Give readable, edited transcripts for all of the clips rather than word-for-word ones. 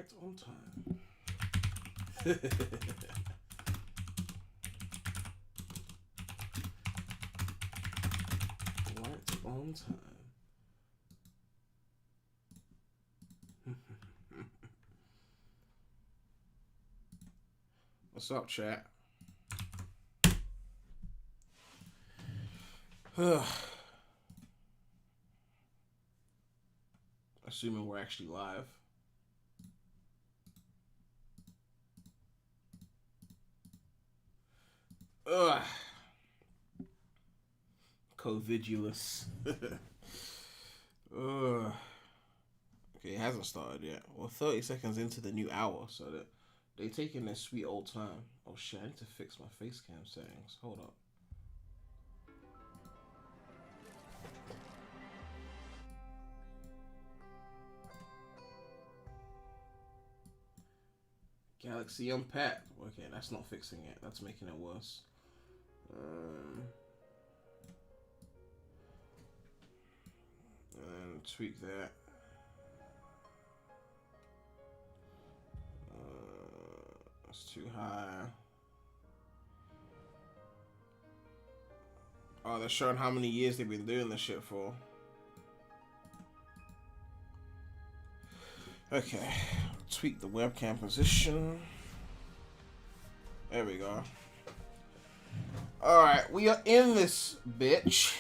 Right on time. Right on time. What's up, chat? Assuming we're actually live. Ugh. COVIDulous. Ugh. Okay, it hasn't started yet. Well, 30 seconds into the new hour, so that they taking their sweet old time. Oh shit, I need to fix my face cam settings. Hold up. Galaxy Unpacked. Okay, that's not fixing it. That's making it worse. And tweak that. That's too high. Oh, they're showing how many years they've been doing this shit for. Okay, tweak the webcam position. There we go. Alright, we are in this bitch.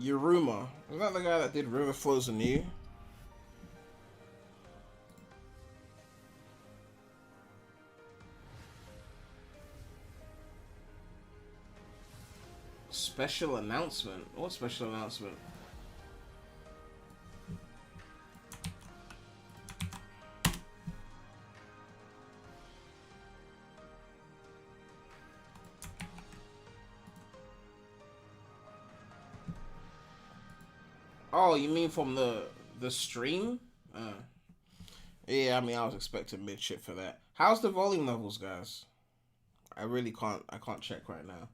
Yuruma. Is that the guy that did River Flows Anew? Special announcement? What special announcement? Oh, you mean from the stream? Yeah, I mean I was expecting mid shit for that. How's the volume levels, guys? I really can't. I can't check right now.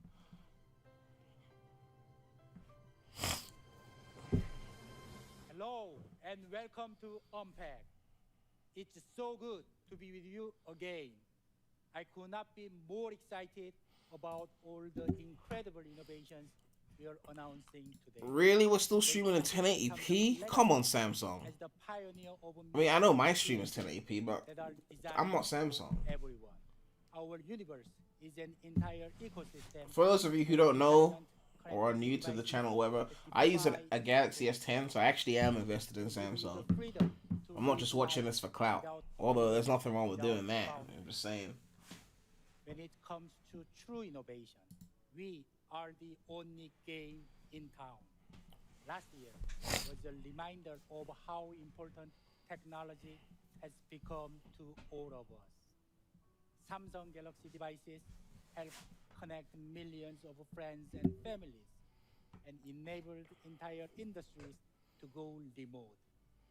Hello and welcome to Unpacked. It's so good to be with you again. I could not be more excited about all the incredible innovations we are announcing today. Really? We're still streaming in 1080p? Come on, Samsung. As the pioneer of I mean, I know my stream is 1080p, but that are designed I'm not for Samsung. everyone. Our universe is an entire ecosystem. For those of you who don't know or are new to the channel, whatever, I use a Galaxy S10, so I actually am invested in Samsung. I'm not just watching this for clout. Although there's nothing wrong with doing that. I'm just saying. When it comes to true innovation, we are the only game in town. Last year was a reminder of how important technology has become to all of us. Samsung Galaxy devices help connect millions of friends and families and enabled entire industries to go remote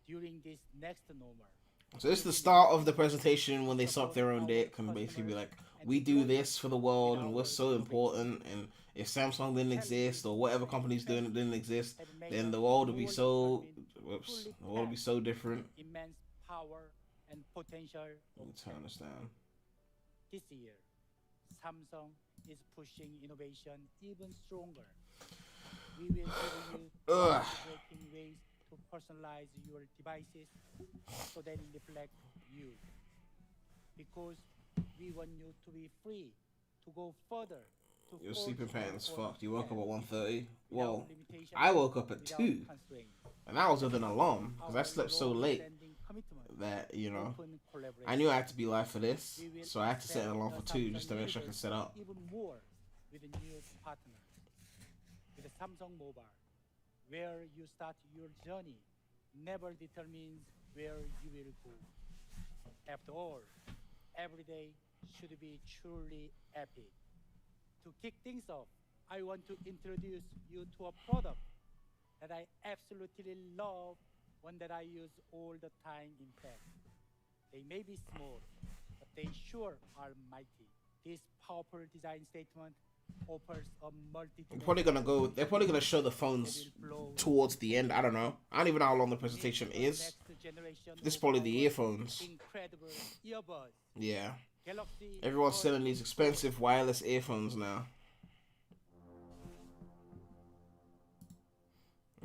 during this next normal. So this is the start of the presentation when they suck their own dick and basically be like, we do this for the world and we're so important, and if Samsung didn't exist or whatever company's doing it didn't exist, then the world would be so the world would be so different. Immense power and potential. Let me turn this down. This year, Samsung is pushing innovation even stronger. We will give you groundbreaking ways to personalize your devices so they reflect you. Because we want you to be free to go further. Your sleeping pattern's fucked. You woke up at 1:30. Well, I woke up at 2. And that was with an alarm, because I slept so late that, you know, I knew I had to be live for this, so I had to set an alarm for 2 just to make sure I could set up. Even more with a new partner, with the Samsung Mobile, where you start your journey never determines where you will go. After all, every day should be truly epic. To kick things off, I want to introduce you to a product that I absolutely love, one that I use all the time in fact. They may be small, but they sure are mighty. This powerful design statement offers a They're probably gonna go. They're probably gonna show the phones towards the end. I don't know. I don't even know how long the presentation is. This is probably the earphones. incredible earbuds. Yeah. Galaxy Everyone's selling these expensive wireless earphones now.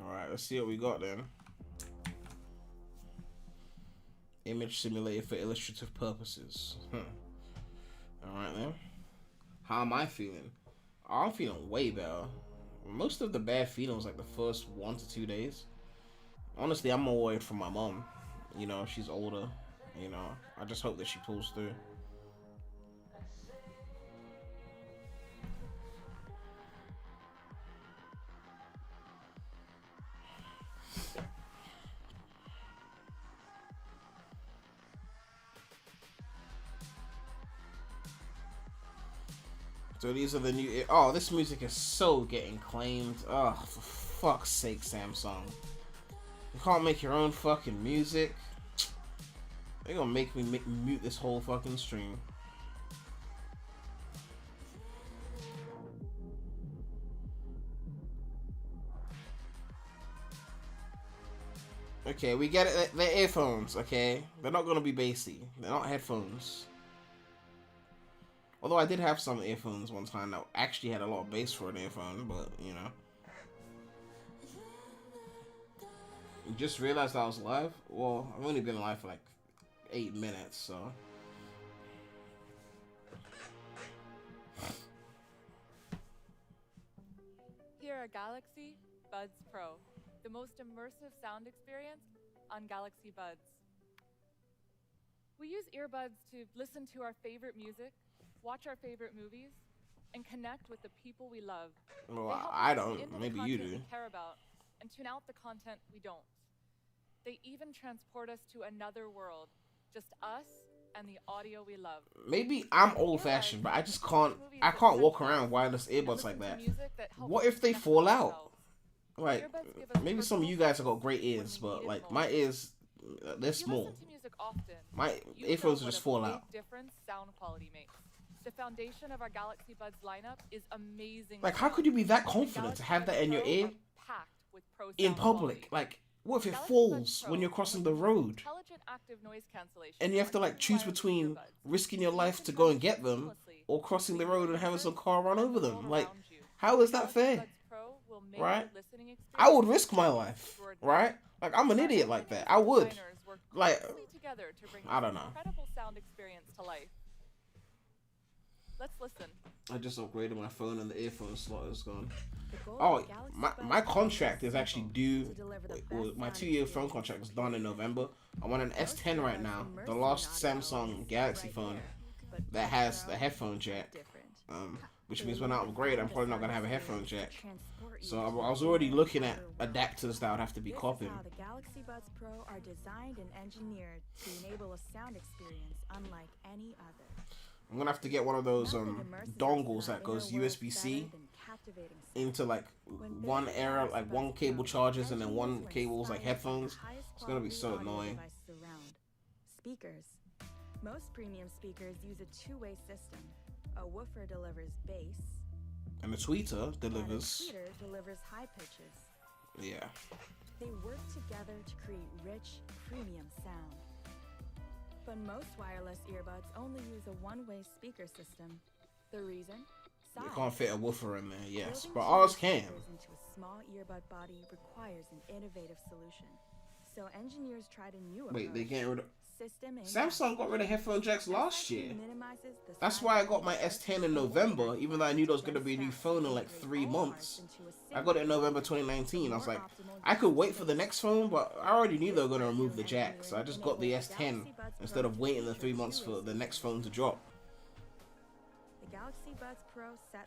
Alright, let's see what we got then. Image simulator for illustrative purposes. Alright then. How am I feeling? I'm feeling way better. Most of the bad feelings like the first 1 to 2 days. Honestly, I'm more worried for my mom. You know, she's older. You know, I just hope that she pulls through. So these are the new... Oh, this music is so getting claimed. Oh, for fuck's sake, Samsung. You can't make your own fucking music. They're gonna make me mute this whole fucking stream. Okay, we get it. They're earphones, okay? They're not gonna be bassy. They're not headphones. Although I did have some earphones one time that actually had a lot of bass for an earphone, but, you know. You just realized I was live? Well, I've only been live for like 8 minutes, so... Here are Galaxy Buds Pro, the most immersive sound experience on Galaxy Buds. We use earbuds to listen to our favorite music, watch our favorite movies, and connect with the people we love. Well, I don't. Maybe you do. We care about, and tune out the content we don't. They even transport us to another world, just us and the audio we love. Maybe I'm old-fashioned, but I just can't. I can't walk around wireless earbuds like that. What if they fall out? Like, maybe some of you guys have got great ears, but like my ears, they're small. My earphones just fall out. Difference sound quality makes. The foundation of our Galaxy Buds lineup is amazing. Like, how could you be that confident to have that in your ear in public? Like, what if it falls when you're crossing the road? And you have to like choose between risking your life to go and get them or crossing the road and having some car run over them. Like, how is that fair? Right? I would risk my life, right? Like, I'm an idiot like that. I would. Like, I don't know. Let's listen. I just upgraded my phone and the earphone slot is gone. Oh, my contract is actually due. My 2-year phone contract is done in November. I'm on an S10 right now, the last Samsung Galaxy phone that has the headphone jack. Which means when I upgrade, I'm probably not gonna have a headphone jack. So I was already looking at adapters that would have to be copied. The Galaxy Buds Pro are designed and engineered to enable a sound experience unlike any other. I'm gonna have to get one of those dongles that goes USB-C into like one area, like one cable charges and then one cable's like headphones. It's gonna be so annoying. Speakers. Most premium speakers use a two-way system. A woofer delivers bass, and the tweeter delivers. And a tweeter delivers high pitches. Yeah. They work together to create rich, premium sound. But most wireless earbuds only use a one-way speaker system. The reason? Size. You can't fit a woofer in there, yes, but ours can. Into a small earbud body requires an innovative solution. So engineers tried a new approach. Wait, they getting rid of... Samsung got rid of headphone jacks last year. That's why I got my S10 in November, even though I knew there was going to be a new phone in like 3 months. I got it in November 2019. I was like, I could wait for the next phone, but I already knew they were going to remove the jack. So I just got the S10 instead of waiting the 3 months for the next phone to drop.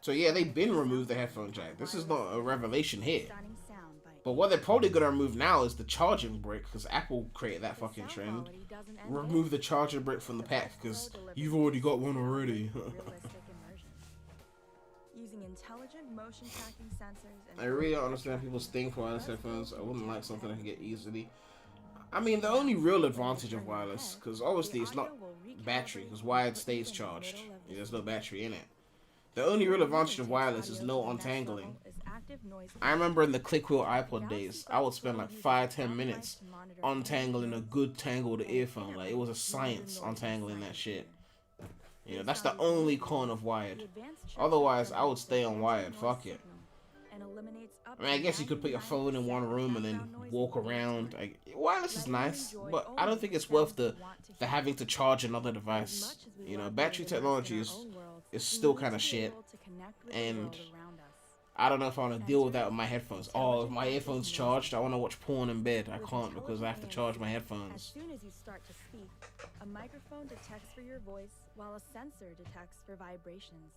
So yeah, they've been removed the headphone jack. This is not a revelation here. But what they're probably going to remove now is the charging brick, because Apple created that fucking trend. Remove the charging brick from the pack, because you've already got one already. Using intelligent motion tracking sensors. I really don't understand people's thing for wireless headphones. I wouldn't like something I can get easily. I mean, the only real advantage of wireless, because obviously it's not battery, because wired stays charged. There's no battery in it. The only real advantage of wireless is no untangling. I remember in the click wheel iPod days, I would spend like 5-10 minutes untangling a good tangled earphone. Like, it was a science untangling that shit. You know, that's the only con of wired. Otherwise, I would stay on wired. Fuck it. I mean, I guess you could put your phone in one room and then walk around. Wireless is nice, but I don't think it's worth the having to charge another device. You know, battery technology is still kind of shit, and I don't know if I want to deal with that with my headphones. Oh, if my earphones charged, I want to watch porn in bed. I can't because I have to charge my headphones. As soon as you start to speak, a microphone detects for your voice, while a sensor detects for vibrations.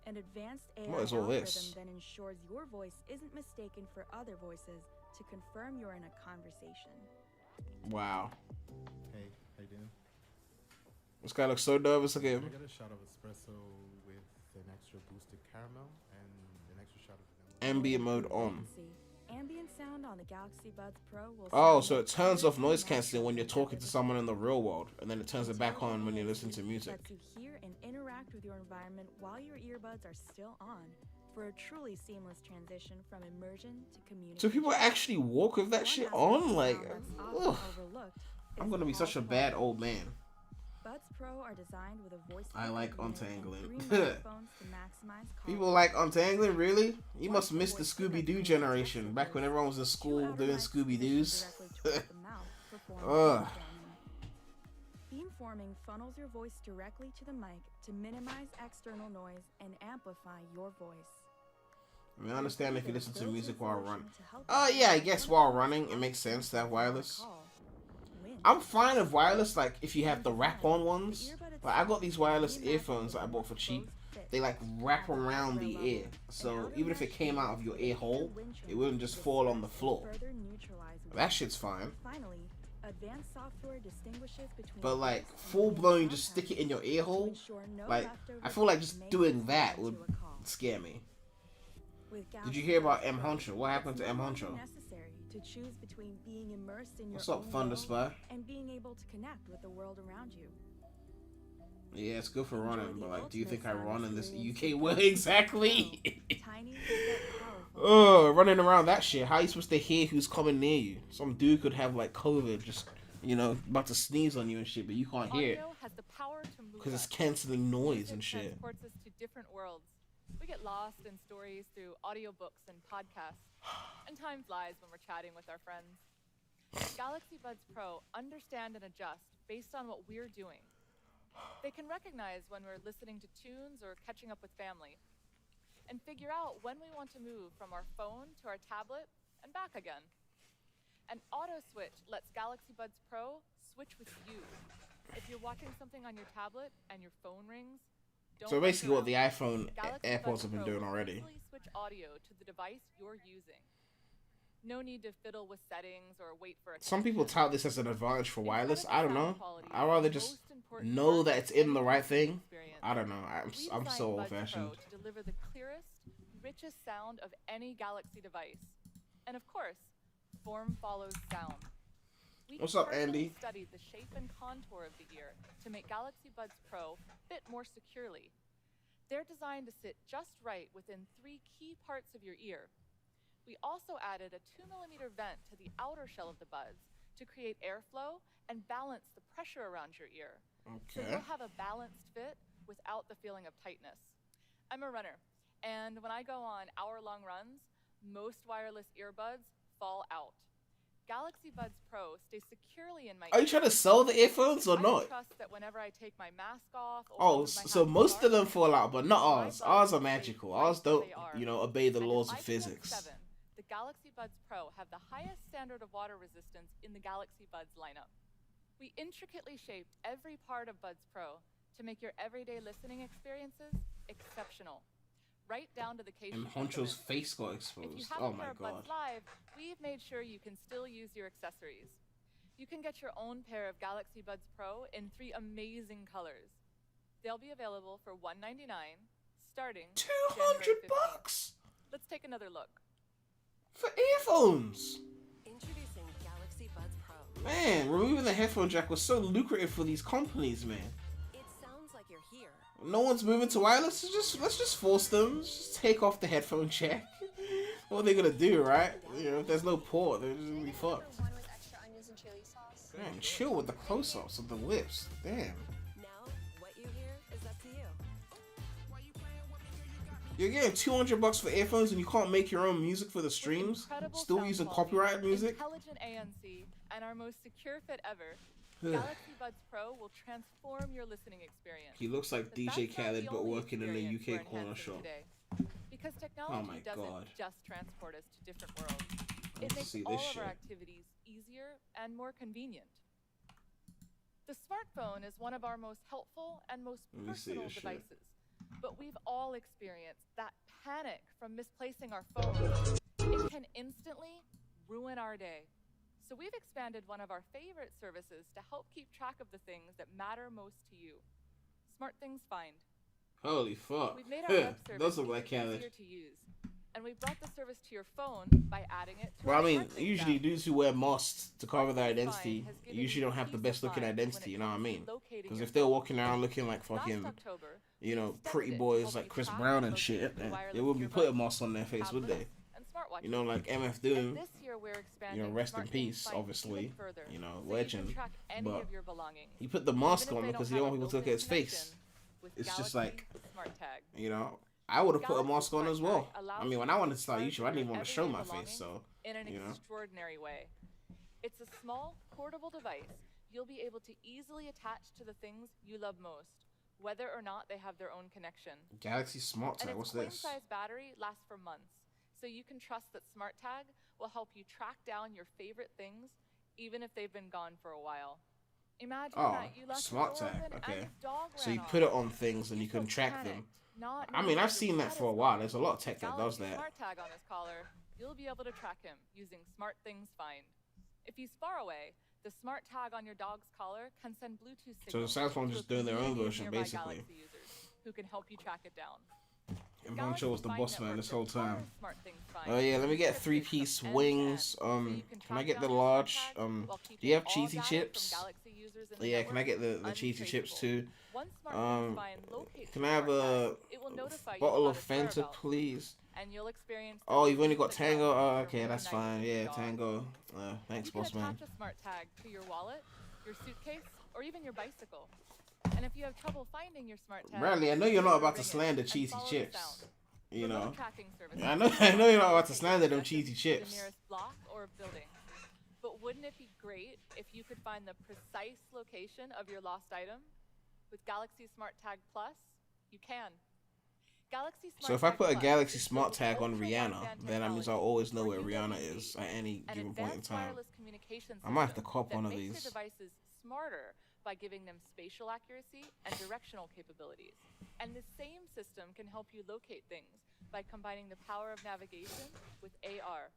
An advanced AI What is all algorithm this? then ensures your voice isn't mistaken for other voices to confirm you're in a conversation. Wow. Hey, how you doing? This guy looks so nervous I again. got a shot of espresso with an extra boosted caramel and an extra shot of vanilla. Ambient mode on. Ambient sound on the Galaxy Buds Pro will Oh, sound so it turns off noise natural cancelling when you're talking to together. someone in the real world, and then it turns it back on when you listen to music. Lets you hear and interact with your environment while your earbuds are still on, for a truly seamless transition from immersion to communication. So people actually walk with that shit on? Like, ugh. I'm gonna be such a bad old man. Buds Pro are designed with a voice. I like unit and untangling. 3 microphones to maximize People call. like untangling, really? You must miss the Scooby-Doo generation, back when everyone was in school doing Scooby-Doos. Ugh. Beamforming funnels your voice directly to the mic to minimize external noise and amplify your voice. I mean, I understand if you listen to music while running. To help Yeah, I guess while running, it makes sense to have wireless. I'm fine with wireless, like, if you have the wrap-on ones. Like, I got these wireless earphones that I bought for cheap. They, like, wrap around the ear. So, even if it came out of your ear hole, it wouldn't just fall on the floor. That shit's fine. Finally, advanced software distinguishes between But, like, full-blown, just stick it in your ear hole? Like, I feel like just doing that would scare me. Did you hear about M. Honcho? What happened to M. Honcho? To choose between being immersed in your What's up, own Thunder world Spy? and being able to connect with the world around you. Yeah, it's good for running, but, like, do you think I run in this UK world exactly? Tiny but powerful. Running around that shit. How are you supposed to hear who's coming near you? Some dude could have, like, COVID, just, you know, about to sneeze on you and shit, but you can't hear it. Audio has the power to move Because it's us. canceling noise and Music shit. transports us to different worlds. We get lost in stories through audiobooks and podcasts, and time flies when we're chatting with our friends. Galaxy Buds Pro understand and adjust based on what we're doing. They can recognize when we're listening to tunes or catching up with family, and figure out when we want to move from our phone to our tablet and back again. An auto switch lets Galaxy Buds Pro switch with you. If you're watching something on your tablet and your phone rings, So basically what the around. iPhone Galaxy AirPods Buds have been Pro doing will already. easily switch audio to the device you're using. No need to fiddle with settings or wait for a Some people connection. tout this as an advantage for wireless. Incredible I don't know. sound quality I'd is rather the just most important know part that of it's in the any right thing. experience. I don't know. I'm We so designed Buds old-fashioned. Pro to deliver the clearest, richest sound of any Galaxy device. And of course, form follows sound. We What's up, carefully Andy? studied the shape and contour of the ear to make Galaxy Buds Pro fit more securely. They're designed to sit just right within 3 key parts of your ear. We also added a 2mm vent to the outer shell of the buds to create airflow and balance the pressure around your ear. So Okay. you'll have a balanced fit without the feeling of tightness. I'm a runner, and when I go on hour-long runs, most wireless earbuds fall out. Galaxy Buds Pro stay securely in my Are you ear. trying to sell the earphones or I not? trust that whenever I take my mask off or Oh, move my so hat most to of them park, fall out, but not my ours. buds Ours are stay magical. right Ours where don't, they are. you know, obey the And laws in of physics. IPX7, the Galaxy Buds Pro have the highest standard of water resistance in the Galaxy Buds lineup. We intricately shaped every part of Buds Pro to make your everyday listening experiences exceptional, right down to the case. And you think of Honcho's it. face got If you exposed. have Oh a my pair of Buds god. Live, we've made sure you can still use your accessories. You can get your own pair of Galaxy Buds Pro in 3 amazing colors. They'll be available for $199, starting January 200 15th. bucks Let's take another look. for earphones. Introducing Galaxy Buds Pro. Man, removing the headphone jack was so lucrative for these companies, man. It sounds like you're here. No one's moving to wireless. Let's just force them. Just take off the headphone jack. What are they gonna do, right? You know, if there's no port, they're just gonna be fucked. One with extra onions and chili sauce. Man, chill with the close-ups of the lips. Damn. Now, what you hear is up to you. You're getting $200 for earphones and you can't make your own music for the streams? Still using copyrighted music? Intelligent ANC, and our most secure fit ever, Galaxy Buds Pro will transform your listening experience. He looks like But DJ that's not Khaled, the but only working in a experience UK we're corner enhancing shop. today. Because Oh technology my doesn't God. just transport us to different worlds. It Let's makes see all this of shit. our activities easier and more convenient. The smartphone is one of our most helpful and most Let me see personal this shit. devices. But we've all experienced that panic from misplacing our phone. It can instantly ruin our day. So we've expanded one of our favorite services to help keep track of the things that matter most to you. SmartThings Find. Holy fuck. We've made our web service Does look like Khaled. easier to use. And we brought the service to your phone by adding it to Well, our I mean, SmartThings usually app. dudes who wear masks to cover their SmartThings identity Find has given usually you don't have the peace best of looking mind when identity, it you know what I comes to mean? locating Because your if they're phone. walking around looking like Last fucking, October, you know, we extended pretty it to boys help like you Chris track Brown and and locate shit, your wireless they wouldn't be earbuds, putting masks on their face, would they? tablets, and smartwatches. You know, like MF And Doom, this year we're you expanding know, rest in SmartThings peace, Find obviously, even further, you know, so you legend, can track any but of your belongings. he put the Even mask if on they because don't he have don't a want people to look at his built-in face. connection with It's just Galaxy like, SmartTag. you know, I would have put a Galaxy mask on as well. SmartTag allows I mean, when you I to wanted to start charge YouTube, I didn't even your want to show my everyday face, so, belongings in an you know. extraordinary way. It's a small, portable device you'll be able to easily attach to the things you love most, whether or not they have their own connection. Galaxy And SmartTag, its what's this? queen-size battery lasts for months, so you can trust that SmartTag will help you track down your favorite things, even if they've been gone for a while. Imagine Oh, that you left the door SmartTag, open and okay. your dog So ran you off. put it on things and you still can track panicked, them. not I knowing mean, where I've your seen that pet for a is while. gone. There's a lot of tech that does Galaxy that. SmartTag on his collar, you'll be able to track him using SmartThings Find. If he's far away, the SmartTag on your dog's collar can send Bluetooth So signals Samsung to just a doing their own community of version, nearby basically. Galaxy users who can help you track it down. And Galaxy Honcho was the Find boss man network this that whole powers time. SmartThings Find Oh yeah, let me get encrypted 3-piece from end to wings. end, so you Can I track get down the your large? SmartTag while Do keeping you have all cheesy data chips? from Galaxy users in the Yeah, can I network get the cheesy chips untraceable. too? Once SmartThings Find locates Can your I have SmartTag, a it will notify you bottle about of its Fanta, whereabouts, please? and you'll experience the Oh, you've only relief got that Tango? comes Oh, from okay, that's reuniting fine. with your Yeah, dog. Tango. Thanks, You can boss man. attach a SmartTag to your wallet, your suitcase, or even your bicycle. And if you have trouble finding your SmartTag, Bradley, I know you're not about to ring it slander and cheesy follow the chips. sound. You Remote know. tracking services I know you're not about to locate slander your them cheesy possessions to chips. The nearest block or building. But wouldn't it be great if you could find the precise location of your lost item? With Galaxy SmartTag Plus, you can. Galaxy SmartTag So if I put a Plus Galaxy is filled with SmartTag on ultra-wideband Rihanna, then that means I'll technology always know for where Rihanna UWB, is at any an given point in advanced time. wireless communication I might have to system cop that one of makes these. your devices smarter by giving them spatial accuracy and directional capabilities. And the same system can help you locate things by combining the power of navigation with AR.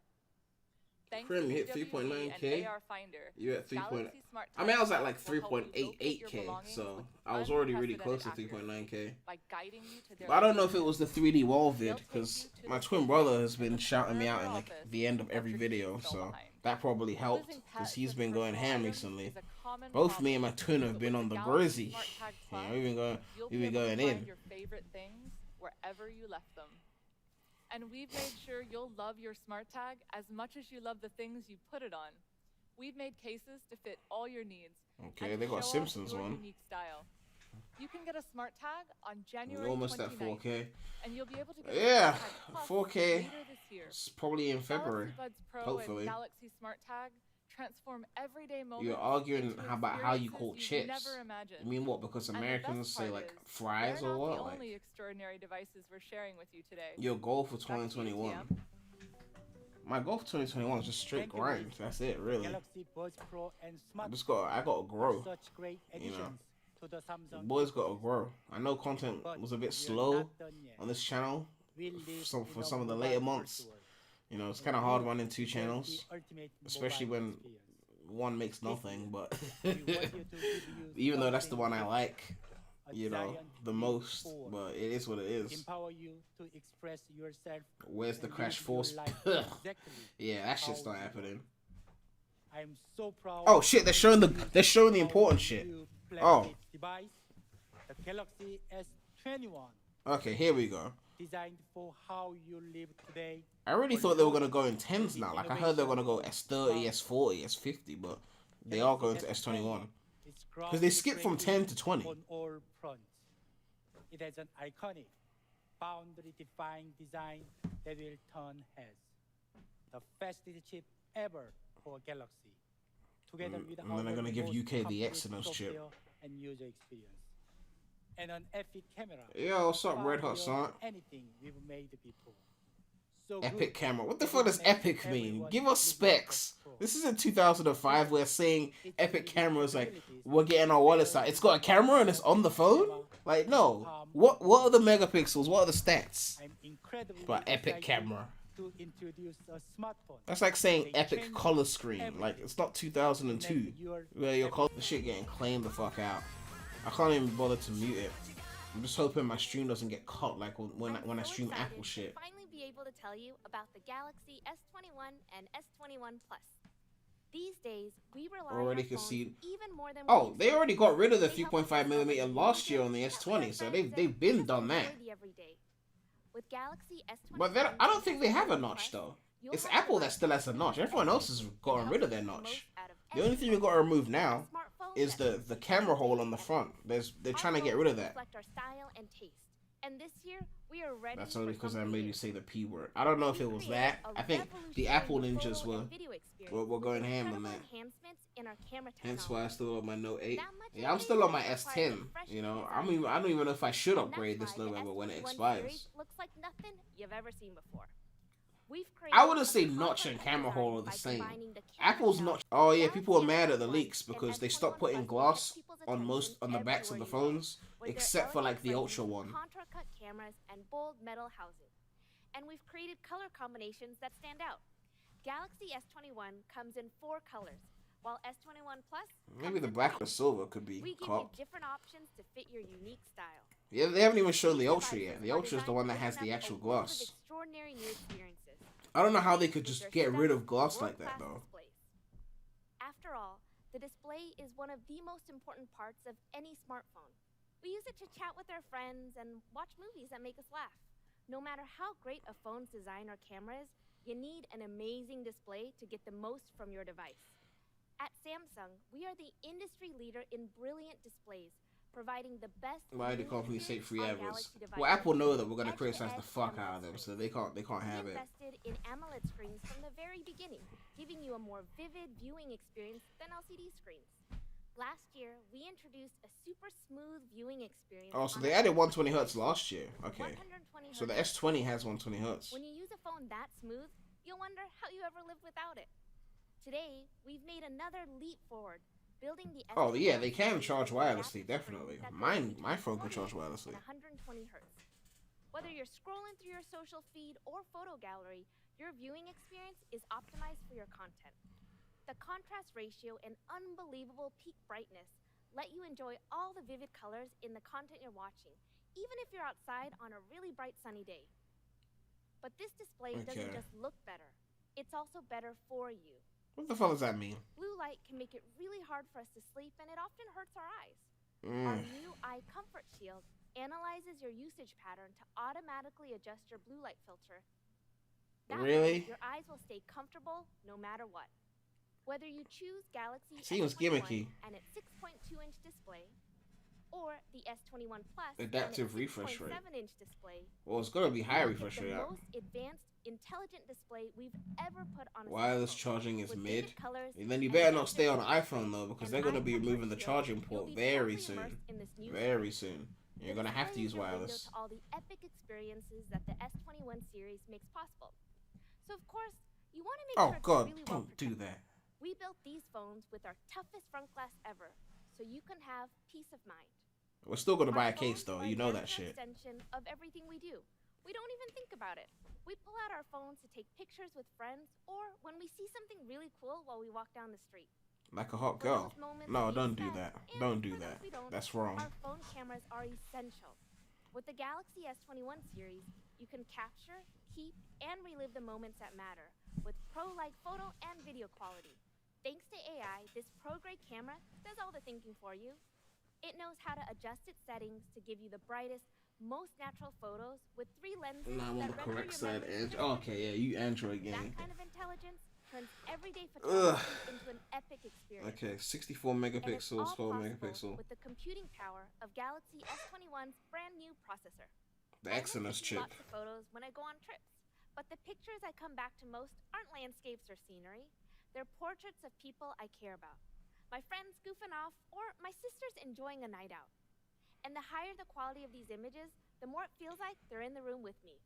Thanks Prim, to you hit UWB 3.9K? and AR Finder, You at 3. Galaxy SmartTag I mean, I was at like will help you locate your 3.88K, belongings so with I was already really close to unprecedented 3.9K. by guiding you to their But I don't know if it location. was the 3D wall vid, They'll take because you to my the twin location brother has of been the shouting me corner of out your in like office the end of that every your keys video, fell so behind. that probably helped, Losing because pets he's and been going personal ham items recently. is a common Both me and my problem, twin have but been with on the Galaxy Grizzy. SmartTag You Plus, know, we've you'll been be able going to find in. your favorite things wherever you left them. And we've made sure you'll love your SmartTag as much as you love the things you put it on. We've made cases to fit all your needs. Okay, and they to got show off Simpsons your one. unique style. You can get a SmartTag on January Almost at 29th, 4K. and you'll be able to get Yeah, a SmartTag Plus 4K. later this year. It's probably in February. Galaxy Buds Pro hopefully. and Galaxy SmartTag transform everyday moments You're arguing into about how you experiences call you've chips. never imagined. I mean, what? Because And the Americans best say part like is, fries they're or not what? the Like only extraordinary devices we're sharing with you today. your goal for Back to you, 2021. TM. My goal for 2021 is just straight Thank you, grind. Rich. That's it, really. Galaxy Buds Pro and Smart I gotta grow. are such great you know. additions to the The Samsung. boys gotta grow. I know content But was a bit we are slow not done yet. on this channel. We live for in a some of the mobile later months. first world. You know, it's kind of hard running two It's channels, the ultimate especially mobile when experience. one makes nothing. But We want you to give you even though that's the something one I like, a you know, giant the leap most. forward. But it is what it is. Empower you to express yourself. Where's the and Crash live your Force? life exactly. Yeah, that shit's how not you happening. I'm so proud. Oh shit, they're showing the of important our shit. new Oh. flagship device, the Galaxy S21, Okay, here we go. designed for how you live today. I really or thought they were look gonna go in 10s now. Like I heard they were gonna go S30, S40, S50, but they are going to S21 because they skipped from 10 to 20. On all fronts. It has an iconic, boundary-defying design that will turn heads. The fastest chip ever for Galaxy. Together with And then they're gonna give UK the Exynos chip. And user experience. And an epic camera. Yo, what's up, far Red Hot beyond son? Anything we've made before. So Epic good camera. What the that fuck it does makes epic mean? everyone Give us look specs. like a pro. This is in 2005. We're saying Its epic unique cameras like capabilities we're getting our wallets out. It's got a camera and it's on the phone. Like no. What are the megapixels? What are the stats? I'm incredibly But epic excited camera. to introduce a smartphone. That's like saying They epic change color screen. everything. Like it's not 2002 Make your where your color shit getting claimed the fuck out. I can't even bother to mute it. I'm just hoping my stream doesn't get cut like when I stream excited Apple shit. To finally be able to tell you about the Galaxy S21 and S21 Plus. These days, we rely Already on can phones see. even more than Oh, we they used to. already got rid of the They help us 3.5mm discover last new year on the gadgets, chat with our S20, so friends, they've and been just done that. enjoy the everyday. With Galaxy S21, But then I don't think they have a and notch Plus, though. you'll It's have Apple that devices still has a notch. Everyone else has gotten rid of their that help notch. us get the most out of The only every thing we got to remove now smartphone is that the fits camera hole every on the day. front. They're Our trying to get phones rid of that. reflect our style and taste. And this year, we are ready. That's only for because I something made new. you say the P word. I don't know if it was that. I think the Apple ninjas were going ham on that. Hence why I still on my Note 8. Yeah, I'm still on my S10. You know, I don't even know if I should upgrade this November when it expires. Looks like nothing you've ever seen before. I wouldn't say notch and camera hole are the same. Apple's notch. Oh yeah, people were mad at the leaks because they stopped putting glass on the backs of the phones, except for like the Ultra one. Contra-cut cameras and bold metal housing. And we've created color combinations that stand out. Galaxy S21 comes in 4 colors, while S21 Plus Maybe comes the in black or 3. silver could be We give you copped. different options to fit your unique style. Yeah, they haven't even shown the These Ultra devices yet. The are Ultra is the designed one to that has open the up actual a world of glass. extraordinary new experiences. I don't know how they could With just their get rid of stunning, glass like that world-class though. displays. After all, the display is one of the most important parts of any smartphone. We use it to chat with our friends and watch movies that make us laugh. No matter how great a phone's design or camera is, you need an amazing display to get the most from your device. At Samsung, we are the industry leader in brilliant displays, providing the best. Why do viewing companies say experience free on adverts? Galaxy Well, devices. Apple know that we're gonna Edge-to-edge criticize the fuck out of them, AMOLED so they can't have We it. invested in AMOLED screens from the very beginning, giving you a more vivid viewing experience than LCD screens. Last year, we introduced a super smooth viewing experience. Oh, so on they a added 120 120 hertz last year. Okay, 120 so the hertz. S20 has 120 hertz. When you use a phone that smooth, you'll wonder how you ever lived without it. Today, we've made another leap forward, building the Oh yeah, they S21 can series charge with wirelessly, adaptive definitely. screens that go My between phone can charge 120 wirelessly. and 120 hertz. Whether you're scrolling through your social feed or photo gallery, your viewing experience is optimized for your content. The contrast ratio and unbelievable peak brightness let you enjoy all the vivid colors in the content you're watching, even if you're outside on a really bright sunny day. But this display doesn't Okay. just look better, it's also better for you. What the fuck does that mean? Blue light can make it really hard for us to sleep, and it often hurts our eyes. Our new Eye Comfort Shield analyzes your usage pattern to automatically adjust your blue light filter. That way, Really? your eyes will stay comfortable no matter what. Whether you choose Galaxy Seems S21 gimmicky. and its 6.2-inch display, or the S21 Plus Adaptive and its refresh rate. 6.7-inch display, Well, it's gonna be high you'll get refresh the rate. most advanced, intelligent display we've ever put on a Wireless smartphone. charging is With mid. vivid colors And then you and better not adaptive stay on an features iPhone though, because and they're gonna Eye be Comfort removing the Shield, charging you'll port be very totally soon. immersed in this new Very space. soon. The You're gonna have to display use is your window wireless. to all the epic experiences that the S21 series makes possible. So of course, you want to make Oh sure it's god, really well don't do protected. that. We built these phones with our toughest front glass ever, so you can have peace of mind. We're still gonna Our buy a case phones though, are you a know that natural shit. extension of everything we do. We don't even think about it. We pull out our phones to take pictures with friends, or when we see something really cool while we walk down the street. Like a hot For girl. those moments No, we don't do accept, that. and Don't do for those that. we don't, That's wrong. Our phone cameras are essential. With the Galaxy S21 series, you can capture, keep, and relive the moments that matter with pro-like photo and video quality. Thanks to AI, this pro-grade camera does all the thinking for you. It knows how to adjust its settings to give you the brightest, most natural photos with 3 lenses Nah, I'm on the that render correct your side. memories Okay, yeah, you Android That game. kind of intelligence turns everyday photography into an epic experience. Okay, 64 And it's megapixels, all 12 possible megapixel. with the computing power of Galaxy S21's brand new processor. The Exynos I like chip. lots of photos when I go on trips, but the pictures I come back to most aren't landscapes or scenery. They're portraits of people I care about. My friends goofing off, or my sisters enjoying a night out. And the higher the quality of these images, the more it feels like they're in the room with me.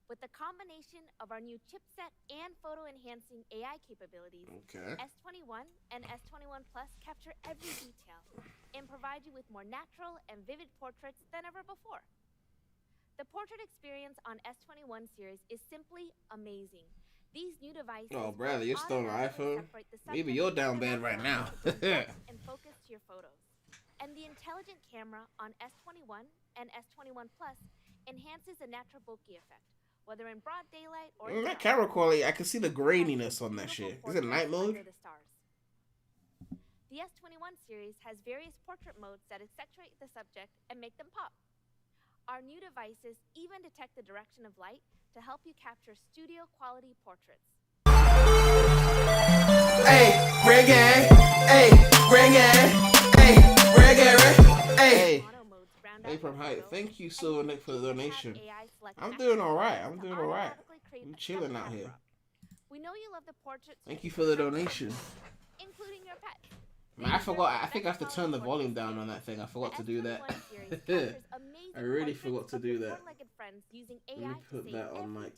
With the combination of our new chipset and photo-enhancing AI capabilities, S21 and S21 Plus capture every detail and provide you with more natural and vivid portraits than ever before. The portrait experience on S21 series is simply amazing. These new devices Bradley, you're still on an iPhone? separate the Maybe subject you're down from the bad right now. background and focus to your photos. And the intelligent camera on S21 and S21 Plus enhances the natural bokeh effect, whether in broad daylight or in That dark. camera quality, I can see the graininess on that shit. Is it night mode? Under the stars. The S21 series has various portrait modes that accentuate the subject and make them pop. Our new devices even detect the direction of light to help you capture studio-quality portraits. Hey, reggae! Hey, reggae! Hey, reggae! Hey! Hey, from height. Thank you, Silver Nick, for the donation. I'm doing alright. I'm chilling out here. We know you love the portraits. Thank you for the donation. Including your pets. I forgot. I think I have to turn the volume down on that thing. I forgot to do that. I really forgot to do that. Let me put that on like.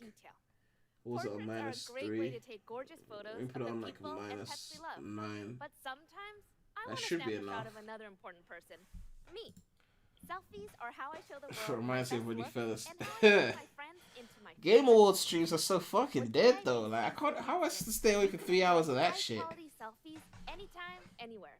What was it, on -3? Let me put it on like -9. But sometimes I That should be snap a enough. shot of another important person. Me. Selfies are how I show the world. Reminds me of when you fellas. and how I bring my friends into my Game Awards streams are so fucking dead though. Like I can't. How am I supposed to stay awake for 3 hours of that shit? High-quality selfies anytime, anywhere.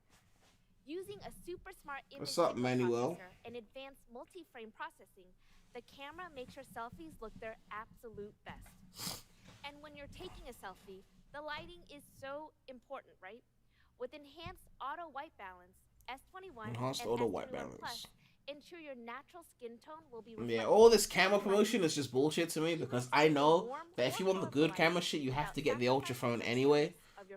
Using a super smart image What's up, signal Manuel? processor and advanced multi-frame processing, the camera makes your selfies look their absolute best. And when you're taking a selfie, the lighting is so important, right? With enhanced auto white balance, S21 Enhanced and auto S21 white balance. Plus ensure your natural skin tone will be Yeah, reflected all this in camera the promotion light. is just bullshit to me because I know that if you want the good camera shit, you have to get the Ultra phone anyway.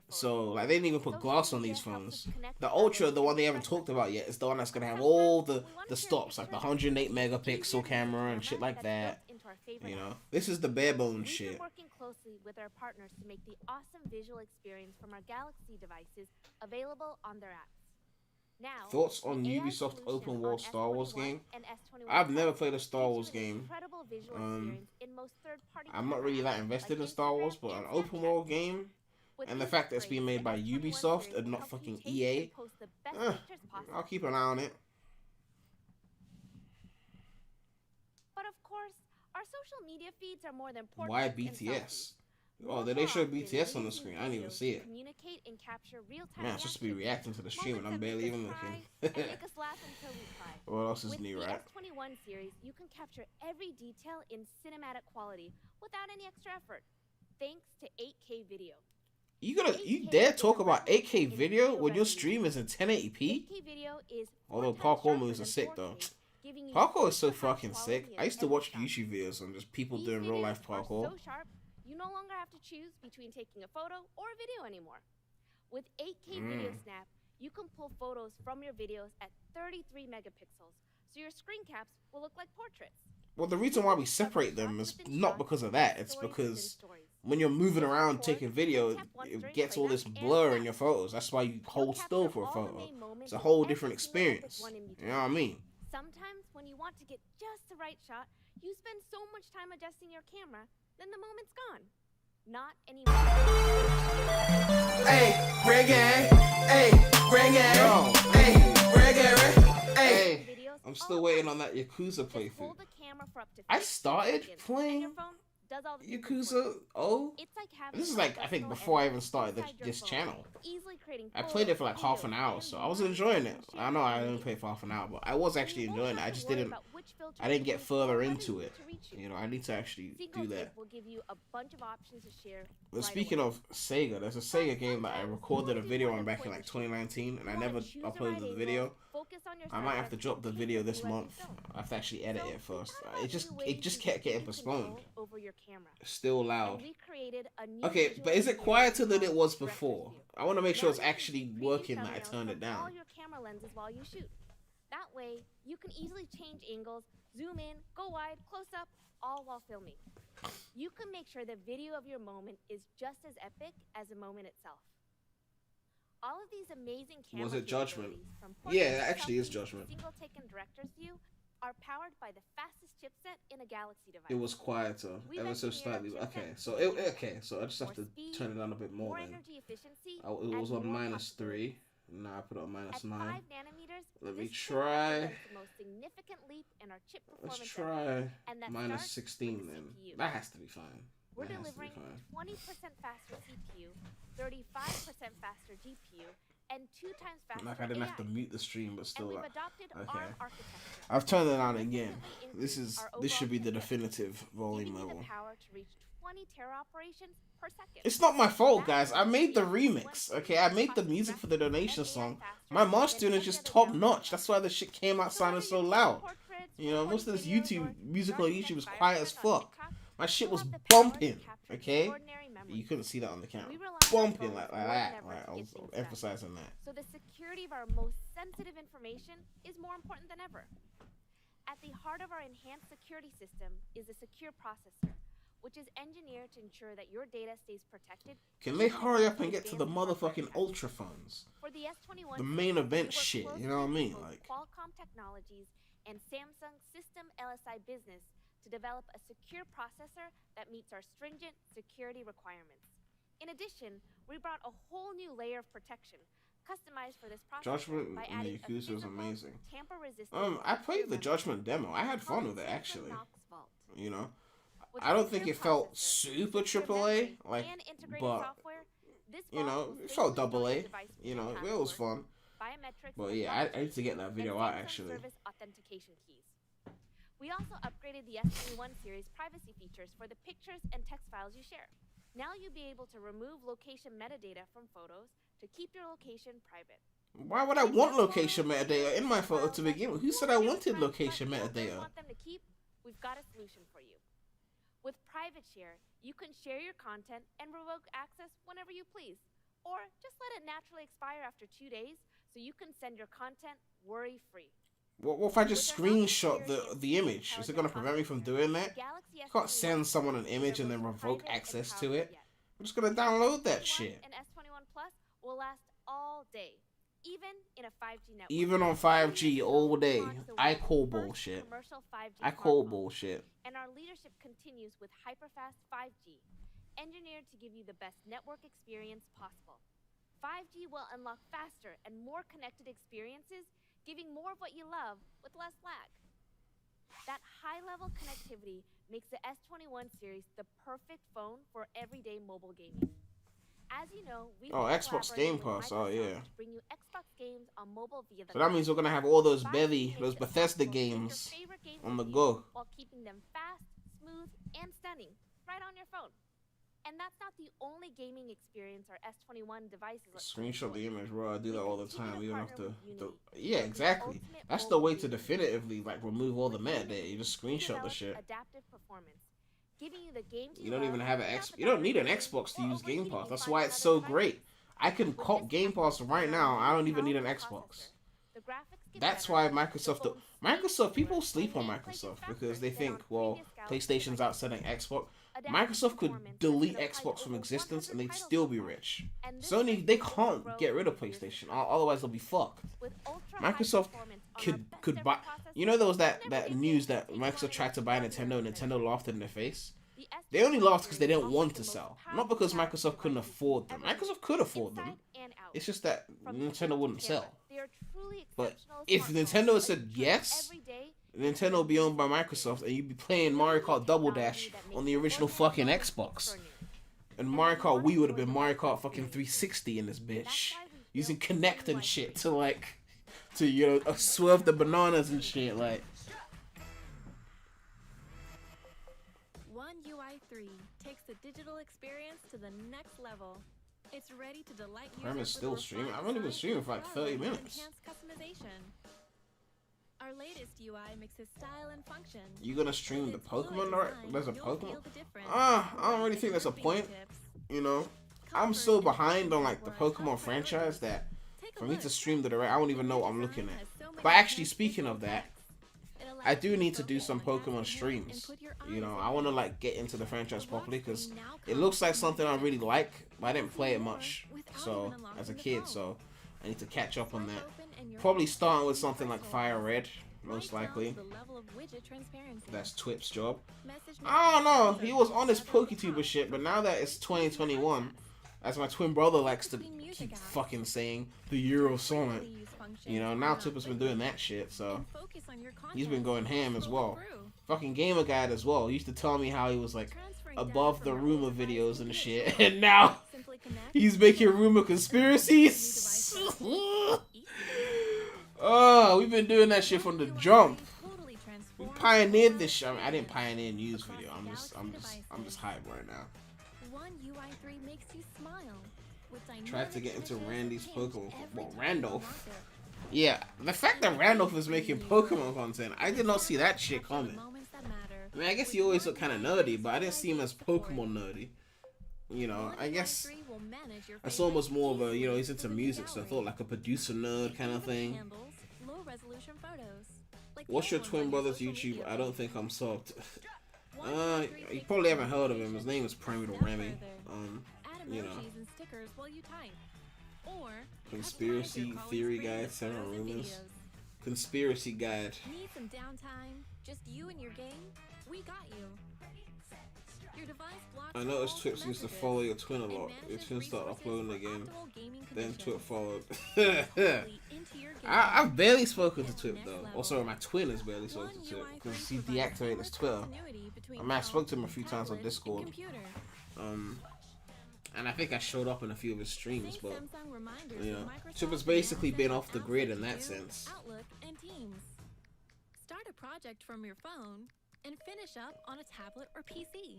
So like they didn't even put glass on these phones. The Ultra, the one they haven't talked about yet, is the one that's gonna have all the stops, like the 108 megapixel camera and shit like that. You know, this is the bare bones We've shit. been working closely with our partners to make the awesome visual experience from our Galaxy devices available on their apps. Now, Thoughts on the AI Ubisoft solution open world on Star Wars S21 game? and S21 I've never Plus played a Star gives Wars you an game. incredible visual experience in most third-party I'm not really camera that apps invested like in Star Wars, Instagram but an and open Snapchat. world game With and the these fact that it's being upgrades, made by the S21 Ubisoft series and will not help you fucking take EA. and post the best pictures possible. I'll keep an eye on it. But of course, our social media feeds are more than portraits Why and BTS? selfies. Oh, did they show BTS on the screen? I didn't even see it. Communicate and capture real-time Man, I'm supposed to be reacting to the stream and I'm moments that barely make even us cry looking. and make us laugh until we cry. What else is With new, the right? S21 series, you can capture every detail in cinematic quality without any extra effort, thanks to 8K video. You dare talk about 8K video when your stream is in 1080p? 8K video is Although 4 times parkour sharper moves are than sick though. 4K, giving you Parkour is so super high fucking quality sick. in I used to every watch shot. YouTube videos on just people These doing real life videos are parkour. so sharp, you no longer have to choose between taking a photo or a video anymore. With 8K Video Snap, you can pull photos from your videos at 33 megapixels, so your screen caps will look like portraits. Well, the reason why we separate them is not because of that. It's because when you're moving around taking video, it gets all this blur in your photos. That's why you hold still for a photo. It's a whole different experience. You know what I mean? Sometimes when you want to get just the right shot, you spend so much time adjusting your camera, then the moment's gone. Not anymore. Hey, reggae. Hey, reggae. Yo, hey, reggae. Hey. I'm still waiting on that Yakuza playthrough. I started playing Yakuza. Oh, this is like I think before I even started this channel. I played it for like half an hour, so I was enjoying it. I know I only played for half an hour, but I was actually enjoying it. I just didn't which filters I didn't to get use, further or whether into you it. need to reach you. You know, I need to actually Single do Tape that. will give you a bunch of options to share. But right speaking away. of Sega, there's a Sega game that I recorded a video on back in like 2019, and I never uploaded the video. I might have to drop the video this month. I have to actually edit it first. It just kept getting postponed. Over your camera. Still loud. And we created a new Okay, but is it visual quieter than it called was Director's before? View. I want to make sure Now it's you can actually preview working that I thumbnails turned it from down. all your camera lenses while you shoot. That way, you can easily change angles, zoom in, go wide, close up, all while filming. You can make sure the video of your moment is just as epic as the moment itself. All of these amazing camera Was it Judgment? capabilities, from Yeah, portrait it to actually is selfie to Judgment. Single take and director's view are powered by the fastest chipset in a Galaxy device. It was quieter, We've ever so engineered slightly. a Okay, chipset so I just have to turn it down a bit more more then. energy efficiency, It was and on more -3. Now I put it on At -9. 5 nanometers, Let me this chip try. represents the most significant leap in our chip performance Let's ever. try And that minus starts 16 with the then. CPU. That has to be fine. We're That has to be delivering fine. 20% faster CPU, 35% faster GPU, and 2 times faster Like I didn't have to AI. mute the stream, but And still. we've Like, adopted okay. ARM architecture. I've turned it on again. Significantly This should be the increased our definitive overall volume chipset, giving you level. the power to reach 20 tera operations per second. It's not my fault, That guys. I made the is remix. Okay, I made the music for the donation and AI song. faster My than mastering is any just other top Galaxy notch. device. That's why the shit came out So sounding whether so you're loud. portraits, You know, most of this videos, YouTube or music on starting YouTube was fire quiet as trends on fuck. TikTok, My shit you'll was have the power to bumping. capture Okay, extraordinary memories. you couldn't see that on the camera. We rely on our Bumping phones like more than that. ever Right, to I get was things done. emphasizing that. So the security of our most sensitive information is more important than ever. At the heart of our enhanced security system is a secure processor, which is engineered to ensure that your data stays protected. Can they even hurry up against and get to the advanced hardware motherfucking attacks. Ultra phones? For the S21 The main series, event we work shit, closely you know what I with mean? both Like, Qualcomm Technologies and Samsung System LSI Business to develop a secure processor that meets our stringent security requirements. In addition, we brought a whole new layer of protection customized for this processor Judgment by and the adding a Yakuza was physical, amazing. tamper-resistant I played the secure Judgment memory. demo. I had fun Called with it Samsung actually. Knox Vault. You know, With I a don't think secure it felt processor, super secure AAA, memory, like, and integrated but software, this you vault know, will it felt safely store double your A. device You with know, your it was password, fun. biometrics, But and yeah, I need to get that and video out Samsung actually. service authentication keys. We also upgraded the S21 series privacy features for the pictures and text files you share. Now you'll be able to remove location metadata from photos to keep your location private. Why would I want location metadata in my photo to begin with? Who said I wanted location metadata? Want them to keep? We've got a solution for you. With Private Share, you can share your content and revoke access whenever you please, or just let it naturally expire after 2 days so you can send your content worry-free. What if I just screenshot the image? Is it gonna prevent me from doing that? You can't send someone an image and then revoke access to it. I'm just gonna download that shit. And S21 Plus will last all day, even in a 5G network. Even on 5G all day. Launch the I world's call first bullshit. commercial 5G I call smartphone. bullshit. And our leadership continues with hyperfast 5G, engineered to give you the best network experience possible. 5G will unlock faster and more connected experiences, giving more of what you love with less lag. That high-level connectivity makes the S21 series the perfect phone for everyday mobile gaming. As you know, we've Oh, been Xbox collaborating Game with Pass. Oh, Microsoft yeah. to bring you Xbox games on mobile via the So that cloud. means we're gonna have all those 5G Bethesda, makes those it Bethesda possible to take your games favorite games on the with you go. while keeping them fast, smooth, and stunning right on your phone. And that's not the only gaming experience our S21 devices let you Screenshot the enjoy. image, bro. I do that all the continue time. to We don't have partner to. with to Unity, yeah, the exactly. ultimate That's the mobile way to gaming definitively like remove all the With metadata. Unity, You just we screenshot the developed shit. adaptive performance, giving you the games You don't love even have an without X. the You don't need an battery Xbox to or use Game overheating Pass. you That's find why on it's other so devices. great. I can With cop this Game Pass package right and now. our I don't new even need an powerful Xbox. processor, the graphics get That's better, why the Microsoft. phone speaks Microsoft. People slower, sleep on and gameplay gets Microsoft faster because they than think, on well, previous Galaxy PlayStation's devices. outselling Xbox. Adaptive Microsoft could performance has delete been applied Xbox to from over existence and 100 they'd titles still so be far. rich. And this Sony, list they will only can't grow get rid of in years to PlayStation. come. Otherwise, they'll be fucked. With ultra-high Microsoft performance on our could best buy. ever processor, You know, there was you'll that never get news games that take you Microsoft on tried to an buy extraordinary Nintendo, and adventure. Nintendo laughed in their face. The They only S21 laughed because they series didn't want offers to the most sell, not powerful because Galaxy Microsoft couldn't devices afford them. ever Microsoft could afford them. inside and out. It's just that From Nintendo camera to wouldn't camera, sell. they are truly But exceptional if smartphones Nintendo that said you turn yes, every day Nintendo will be owned by Microsoft, and you'd be playing Mario Kart Double Dash on the original fucking Xbox. And Mario Kart Wii would have been Mario Kart fucking 360 in this bitch, using Kinect and shit to you know swerve the bananas and shit. Like, One UI 3 takes the digital experience to the next level. It's ready to delight users. Prem is still with streaming. I've refined only been streaming for like design, 30 and minutes. enhanced customization. Our latest UI mixes style and function. You gonna stream With the its fluid Pokemon? Right? design, There's a you'll Pokemon. feel the difference. I don't really think there's a At your point. fingertips. You know, I'm Comfort so and behind on efficiency like the were our Pokemon top franchise priorities. that Take a for me look. to stream the direct, I don't even know what I'm looking Design at. has so many But actually, advanced speaking visual of that, effects. It allows I do you need to do focus some on tasks Pokemon at hand streams. and put your You know, eyes I on want to it. like get into the franchise The lock properly because screen now it comes looks like with something I really Galaxy like, but I didn't S21 play it much. without So even unlocking as a the kid, phone. so I need to catch up on Swipe that. open and your Probably phone starting with becomes something like Fire personalized. Red, most Right down to likely. the level of widget transparency. That's Twip's job. Message I don't know. notifications He are was on his set at the PokeTuber top shit, for but now that it's fast and easy 2021, access. as my twin brother likes to Between music keep apps. fucking saying, the Euro Sonic. Frequently used functions You know, are now not Twip has been quickly doing that shit, so and focus on your he's been content going ham while as scrolling well. through. Fucking Gamer Guide as well. He used to tell me how he was like Transferring data above from the your rumor old device videos can and be a shit, chore. and now Simply connect he's and making go. rumor conspiracies. Oh, we've been doing that shit from the jump. We pioneered this shit. I mean, I didn't pioneer news video. I'm just hyped right now. One UI 3 makes you smile. With Tried to get into dynamic Randy's images that Pokemon. change Well, every time you Randolph. unlock it. Yeah, the fact that Randolph is making Pokemon content, I did not see that shit Capture the coming. moments that matter. I mean, I guess With he always one looked kind of UI nerdy, but I didn't see him as Pokemon nerdy. You know, One I UI guess 3 will manage your I saw him favorite as more of a, you know, easily he's into within the music, so I gallery. thought like a producer nerd kind of Even thing. handles low-resolution photos, like the What's other your ones twin on brother's social YouTube? media. I don't think I'm subbed. One UI 3 You takes probably haven't heard of him. His information name is PREMulous. step further. Add You know. emojis and stickers while you type. Or Conspiracy customize your calling theory screen guide, with 7 photos and rumors. videos. Conspiracy guide. Need some downtime? Just you and your game? We got you. Your device blocks I noticed all Twips used to messages follow your twin a and lot. Your manages twin started resources uploading for again. optimal gaming Then conditions. Twip followed. Directly into your game. I've barely spoken to At Twip next though. level. Oh, sorry, my twin has barely spoken One to Twip UI because he provides deactivated seamless his Twitter. continuity between I mean, I spoke to him a phone, few times on tablet, Discord. and computer. And I think I showed up in a few of his streams, Sync but Samsung reminders you with know, Microsoft Twip has and basically Amazon been off the apps grid like in that View, sense. Outlook, and Teams. Start a project from your phone and finish up on a tablet or PC.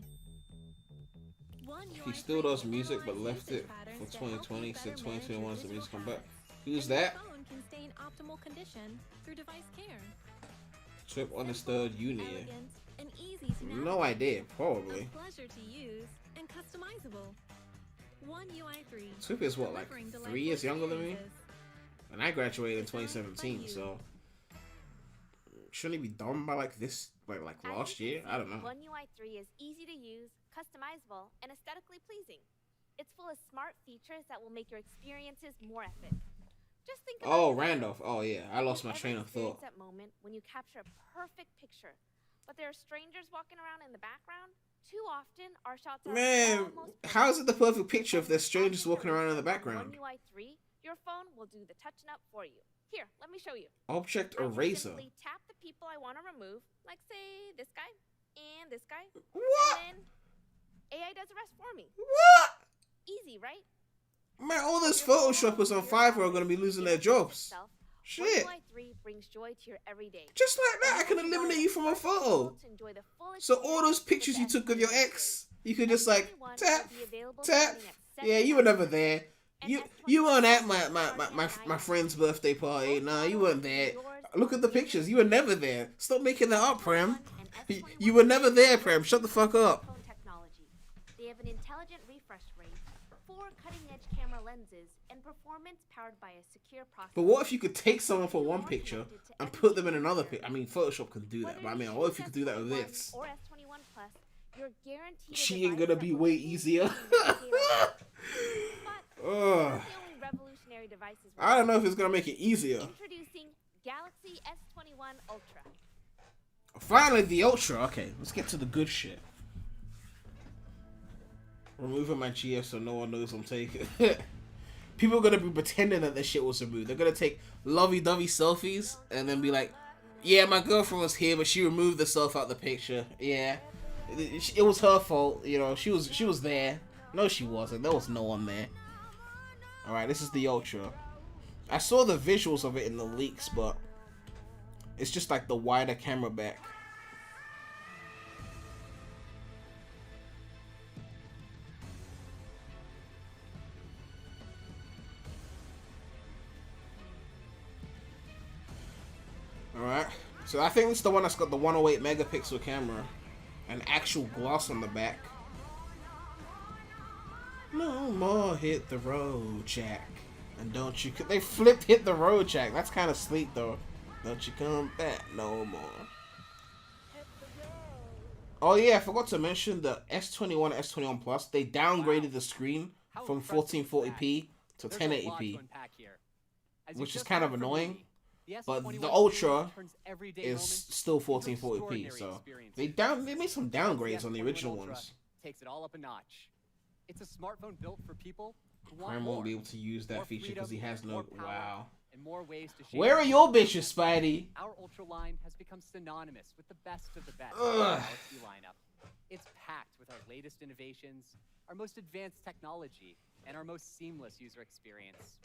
One He UI still 3 does will music, but analyze left usage it patterns for to help you 2020. Said better manage 2021 is the your music digital come back. habits. Who's And your that? phone can stay in optimal condition through device care. Twip understood uni. Elegant, and easy to navigate. No idea, probably. A pleasure to use and customizable. One UI 3. Twip is what, like delivering 3 years younger than me? experiences. And I graduated in Designed by 2017, you. so shouldn't he be done by like this, like As last you year? can I see, don't know. One UI 3 is easy to use, customizable, and aesthetically pleasing. It's full of smart features that will make your experiences more epic. Just think about Oh, it. Randolph. Oh yeah, I lost my Ever train of thought. experienced that moment when you capture a perfect picture, but there are strangers walking around in the background? Too often, our shots are Man, almost how is it the perfect perfect. picture if there's strangers walking around in the On background? One UI 3, your phone will do the touching up for you. Here, let me show you. Object I just eraser. simply tap the people I want to remove, like say this guy and this guy, What? and then AI does the rest for me. What? Easy, right? Man, all those Your phone, Photoshoppers on your Fiverr are office, gonna be losing your their jobs. yourself. Shit. One UI 3 brings joy to your everyday. Just like that, I can And you eliminate are you from a first photo. able to enjoy the full So all those experience with pictures the you took of your S21 ex, you could just like S21 tap, will be available tap. starting at Yeah, you were never $79. there. And You weren't at S21 my starting at my $99. friend's birthday party. Both Nah, you models weren't will be there. yours Look at the in pictures. You were never there. Stop making that up, Prem. S21 and You were S21 never there, Prem. Shut the fuck up. smartphone technology. They have an intelligent refresh rate, 4 cutting-edge camera lenses, and performance powered by a secure processor. But what if you could take someone for one picture and put them in another picture? I mean, Photoshop can do that, but I mean, what if you could do that with this? Or S21 Plus, you're guaranteed a Cheating device gonna that be will way keep you easier. communicating. But Ugh. those are the only revolutionary devices. I don't know if it's gonna make it easier. Introducing Galaxy S21 Ultra. Finally, the Ultra. Okay, let's get to the good shit. Removing my GF so no one knows I'm taking. People are gonna be pretending that this shit was removed. They're gonna take lovey-dovey selfies and then be like, "Yeah, my girlfriend was here, but she removed herself out the picture. Yeah, it was her fault. You know, she was there. No, she wasn't. There was no one there." All right, this is the Ultra. I saw the visuals of it in the leaks, but it's just like the wider camera back. So I think it's the one that's got the 108 megapixel camera and actual gloss on the back. No more hit the road, Jack. And don't you... They flipped hit the road, Jack. That's kind of sleek, though. Don't you come back no more. Oh, yeah, I forgot to mention the S21 S21 Plus. They downgraded the screen from 1440p to 1080p. Which is kind of annoying. But the Ultra is still 1440p, so they made some downgrades on the original ones. Takes it all up a notch. It's a smartphone built for people who want Prime more. won't be able to use that feature because he has no... Wow. And more ways to share. Where are your bitches, Spidey? Our Ultra line has become synonymous with the best of the best in the Galaxy lineup. It's packed with our latest innovations, our most advanced technology, and our most seamless user experience.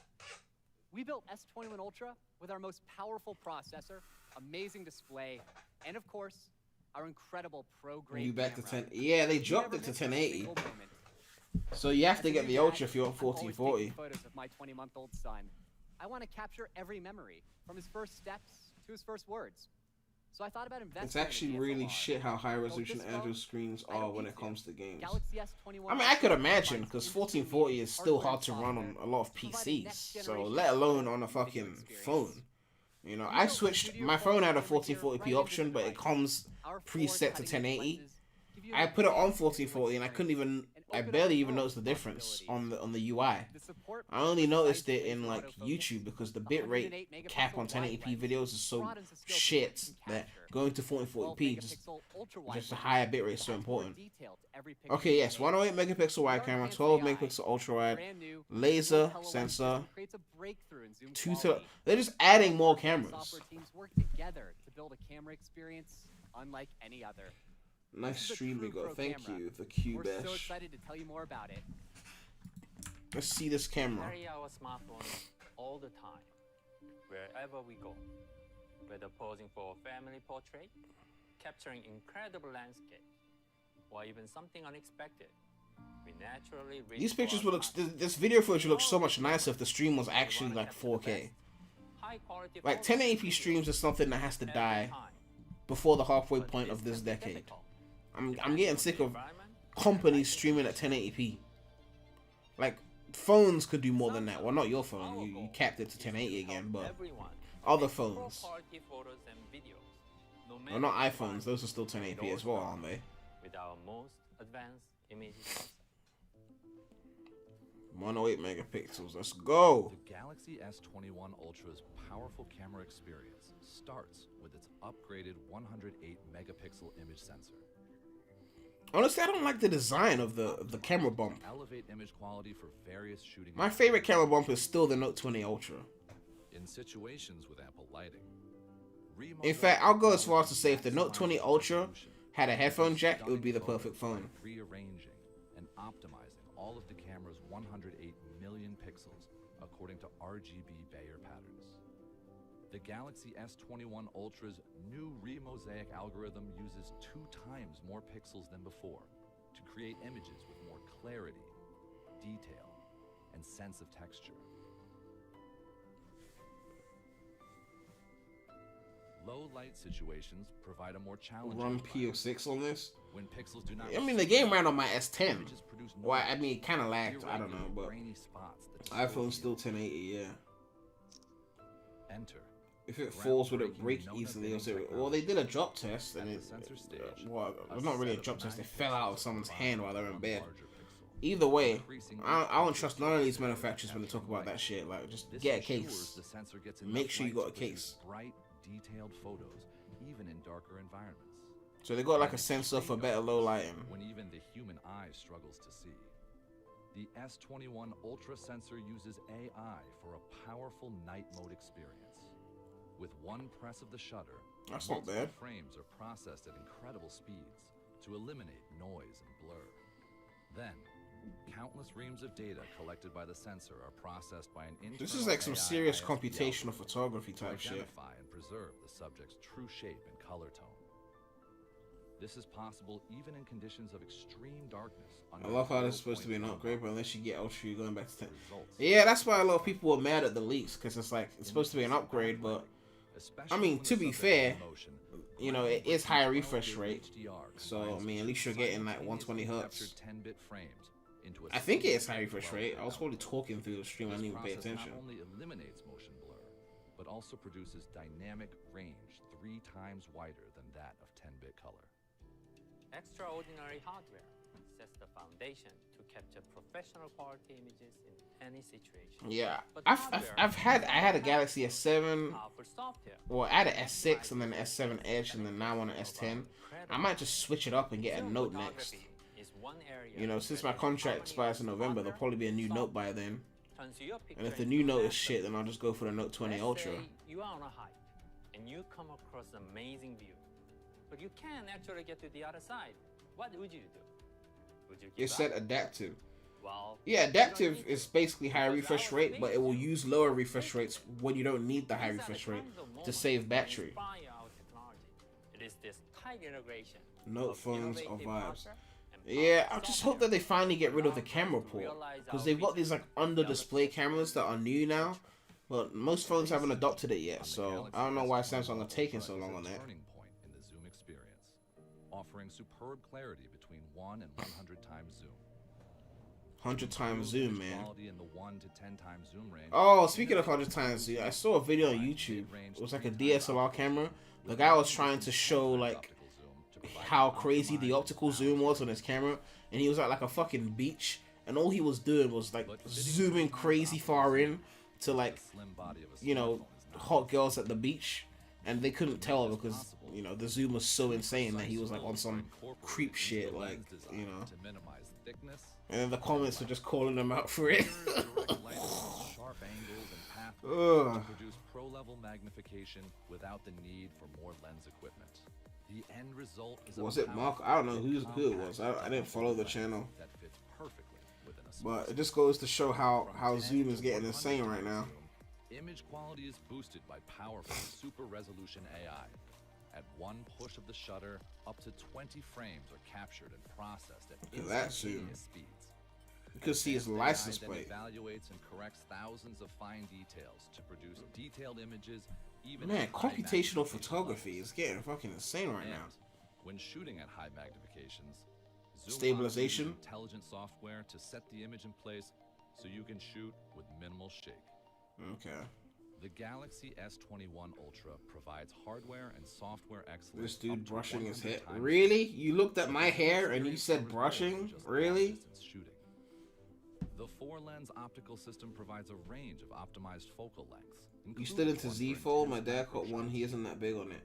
We built S21 Ultra with our most powerful processor, amazing display, and of course, our incredible pro-grade You back to camera. 10... Yeah, they dropped it to 1080. So you have to get the Ultra if you want 1440. Photos of my 20-month-old son. I want to capture every memory, from his first steps to his first words. So I thought about investing. It's actually in a really DSLR. shit how high resolution This phone, Android screens I are don't when need it comes to games. Galaxy S21 I mean, I could imagine, because 1440 is still hard to run on a lot of PCs, so let alone on a fucking phone. You know, I switched, my phone had a 1440p option, but it comes preset to 1080. I put it on 1440 and I couldn't even, I barely even noticed the difference on the UI. I only noticed it in like YouTube because the bitrate cap on 1080p videos is so shit that going to 1440p just a higher bitrate is so important. Okay, yes, 108 megapixel wide camera, 12 megapixel ultra wide, laser sensor, they're just adding more cameras. Software teams work together to build a camera experience unlike any other. Nice stream we got. Thank you, the We're so Cubash. excited to tell you more about it. Let's see this camera. Carry our smartphones all the time, wherever we go. Whether posing for a family portrait, capturing incredible landscapes, or even something unexpected, we naturally reach These pictures for would our look. This video footage would look so much nicer if the stream was actually like 4K. high-quality Like photos 1080p streams is something that has to every die time. before the halfway But point this of this can be decade. difficult. I'm getting sick of Environment, companies streaming at 1080p. Like phones could do more than that. Well, not your phone. You capped it to 1080 again, but everyone other take phones. pro-quality photos and videos, no Well, matter not the iPhones. device, Those are still 1080p as well, aren't they? with our most advanced image processor. 108 megapixels. Let's go. The Galaxy S21 Ultra's powerful camera experience starts with its upgraded 108 megapixel image sensor. Honestly, I don't like the design of the camera bump. Elevate image quality for various shooting. My favorite camera bump is still the Note 20 Ultra. In situations with ample lighting. In fact, I'll go as far as to say if the Note 20 Ultra had a headphone jack, it would be the perfect phone. Rearranging and optimizing all of the camera's 108 million pixels according to RGB Bayer patterns. The Galaxy S21 Ultra's new Mosaic algorithm uses 2 times more pixels than before to create images with more clarity, detail, and sense of texture. Low light situations provide a more challenging Run environment. P06 on this. When pixels do not I mean, the game ran on my S10. images produce Well, I noise, mean, it kind of lagged. I don't know, irregular, but grainy spots that iPhone's slow still the 1080, yeah. enter. If it falls, would it break easily? Or so, well, they did a drop test, and it, well, it's not really a drop test. It fell out of someone's hand while they're in bed. Either way, I don't trust none of these manufacturers when they talk about that shit. Like, just get a case. Make sure you got a case. Bright, detailed photos, even in darker environments. So they got like a sensor for better low lighting. When even the human eye struggles to see. The S21 Ultra sensor uses AI for a powerful night mode experience. With one press of the shutter, That's not multiple bad. frames are processed at incredible speeds to eliminate noise and blur. Then, countless reams of data collected by the sensor are processed by an internal This is like some AI serious ISP computational algorithm photography to type shit. identify and preserve the subject's true shape and color tone. This is possible even in conditions of extreme darkness. I love how this is supposed to be an upgrade, but unless you get Ultra, you're going back to 10. Results. Yeah, that's why a lot of people were mad at the leaks, because it's like, it's supposed to be an upgrade, but especially I mean, when to the be subject fair, is in motion. you know, it is higher refresh rate. HDR So, I mean, at least you're getting like 120 hertz. 10-bit frames into a I think it is single high refresh 12-bit rate. I was probably output. talking through the stream. I This didn't even pay process attention. not only eliminates motion blur, but also produces dynamic range 3 times wider than that of 10-bit color. Extraordinary hardware sets the foundation to capture professional quality images in any situation. Yeah, But I hardware had a Galaxy S7, powerful software. well, I had an S6 and then an S7 Edge, and then now I'm on an S10. I might just switch it up and get a Note next. Is one area You know, since where my there's contract harmony expires in of November, there'll hardware, probably be a new Note by software. then. Turns your picture And if the into new an Note is asset. shit, then I'll just go for the Note 20 Let's Ultra. say you are on a hike and you come across an amazing view, but you can't actually get to the other side. What would you do? Would you give It said up? adaptive. Well, Yeah, you don't adaptive need is to, basically higher because refresh our rate, but it will amazing use lower refresh rates when you don't need the high These are the refresh rate kinds of to moments save that battery. inspire our technology. It is this tight integration Note of phones or innovative vibes. hardware and Yeah, I powerful just hope that they software finally get rid of the that allows us camera to port, realize because our they've got vision these like of under the display cameras that are new now, but most phones haven't adopted it yet. On the So Galaxy I don't know why S21 Samsung are taking so Ultra long is on a that. turning point in the zoom experience, offering superb clarity between 1 and 100 times zoom. 100 times zoom, man. Quality in the 1 to 10 times zoom range. Oh, speaking of 100 times zoom, I saw a video on YouTube. It was like a DSLR camera. The guy was trying to show like how crazy the optical zoom was on his camera, and he was at like a fucking beach, and all he was doing was like zooming crazy far in to like, you know, hot girls at the beach, and they couldn't tell because, you know, the zoom was so insane that he was like on some creep shit, like, you know. To minimize thickness, And then the comments were just calling him out for it. sharp angles and pathways Ugh. to produce pro-level magnification without the need for more lens equipment. The end result is Was a it Mark? powerful, I don't know who it was. compact I didn't follow the lens channel. that fits perfectly within a But smartphone. it just goes to show how From 10 zoom is to getting 100 insane right times now. zoom, image quality is boosted by powerful super resolution AI. At one push of the shutter, up to 20 frames are captured and processed at Look at that zoom. instantaneous speeds. You could see his Advanced license AI plate. then evaluates and corrects thousands of fine details to produce detailed images. Even Man, at high computational magnification photography levels. is getting fucking insane right And now. when shooting at high magnifications, Zoom Stabilization? uses intelligent software to set the image in place so you can shoot with minimal shake. Okay. The Galaxy S21 Ultra provides hardware and software excellence. This dude up to brushing his 100 hair. times Really? You looked at but my the hair and you experience said covers more than brushing? just Really? long-distance shooting. The 4-lens optical system provides a range of optimized focal lengths. You stood into including Z one for fold. My intense dad macro caught one. shots. He isn't that big on it.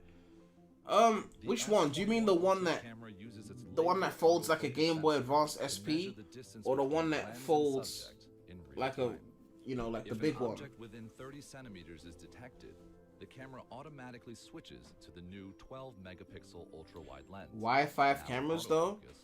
The Which one? Do you mean the S21 one Ultra that camera uses its the one that laser folds like a autofocus Game Boy sensor Advance to SP, measure the distance or the between one that lens and folds subject in real like a, time. you know, like the If big an one? object within 30 centimeters is detected, the camera automatically switches to the new 12 megapixel ultra wide lens. Why 5 Now cameras though? autofocus,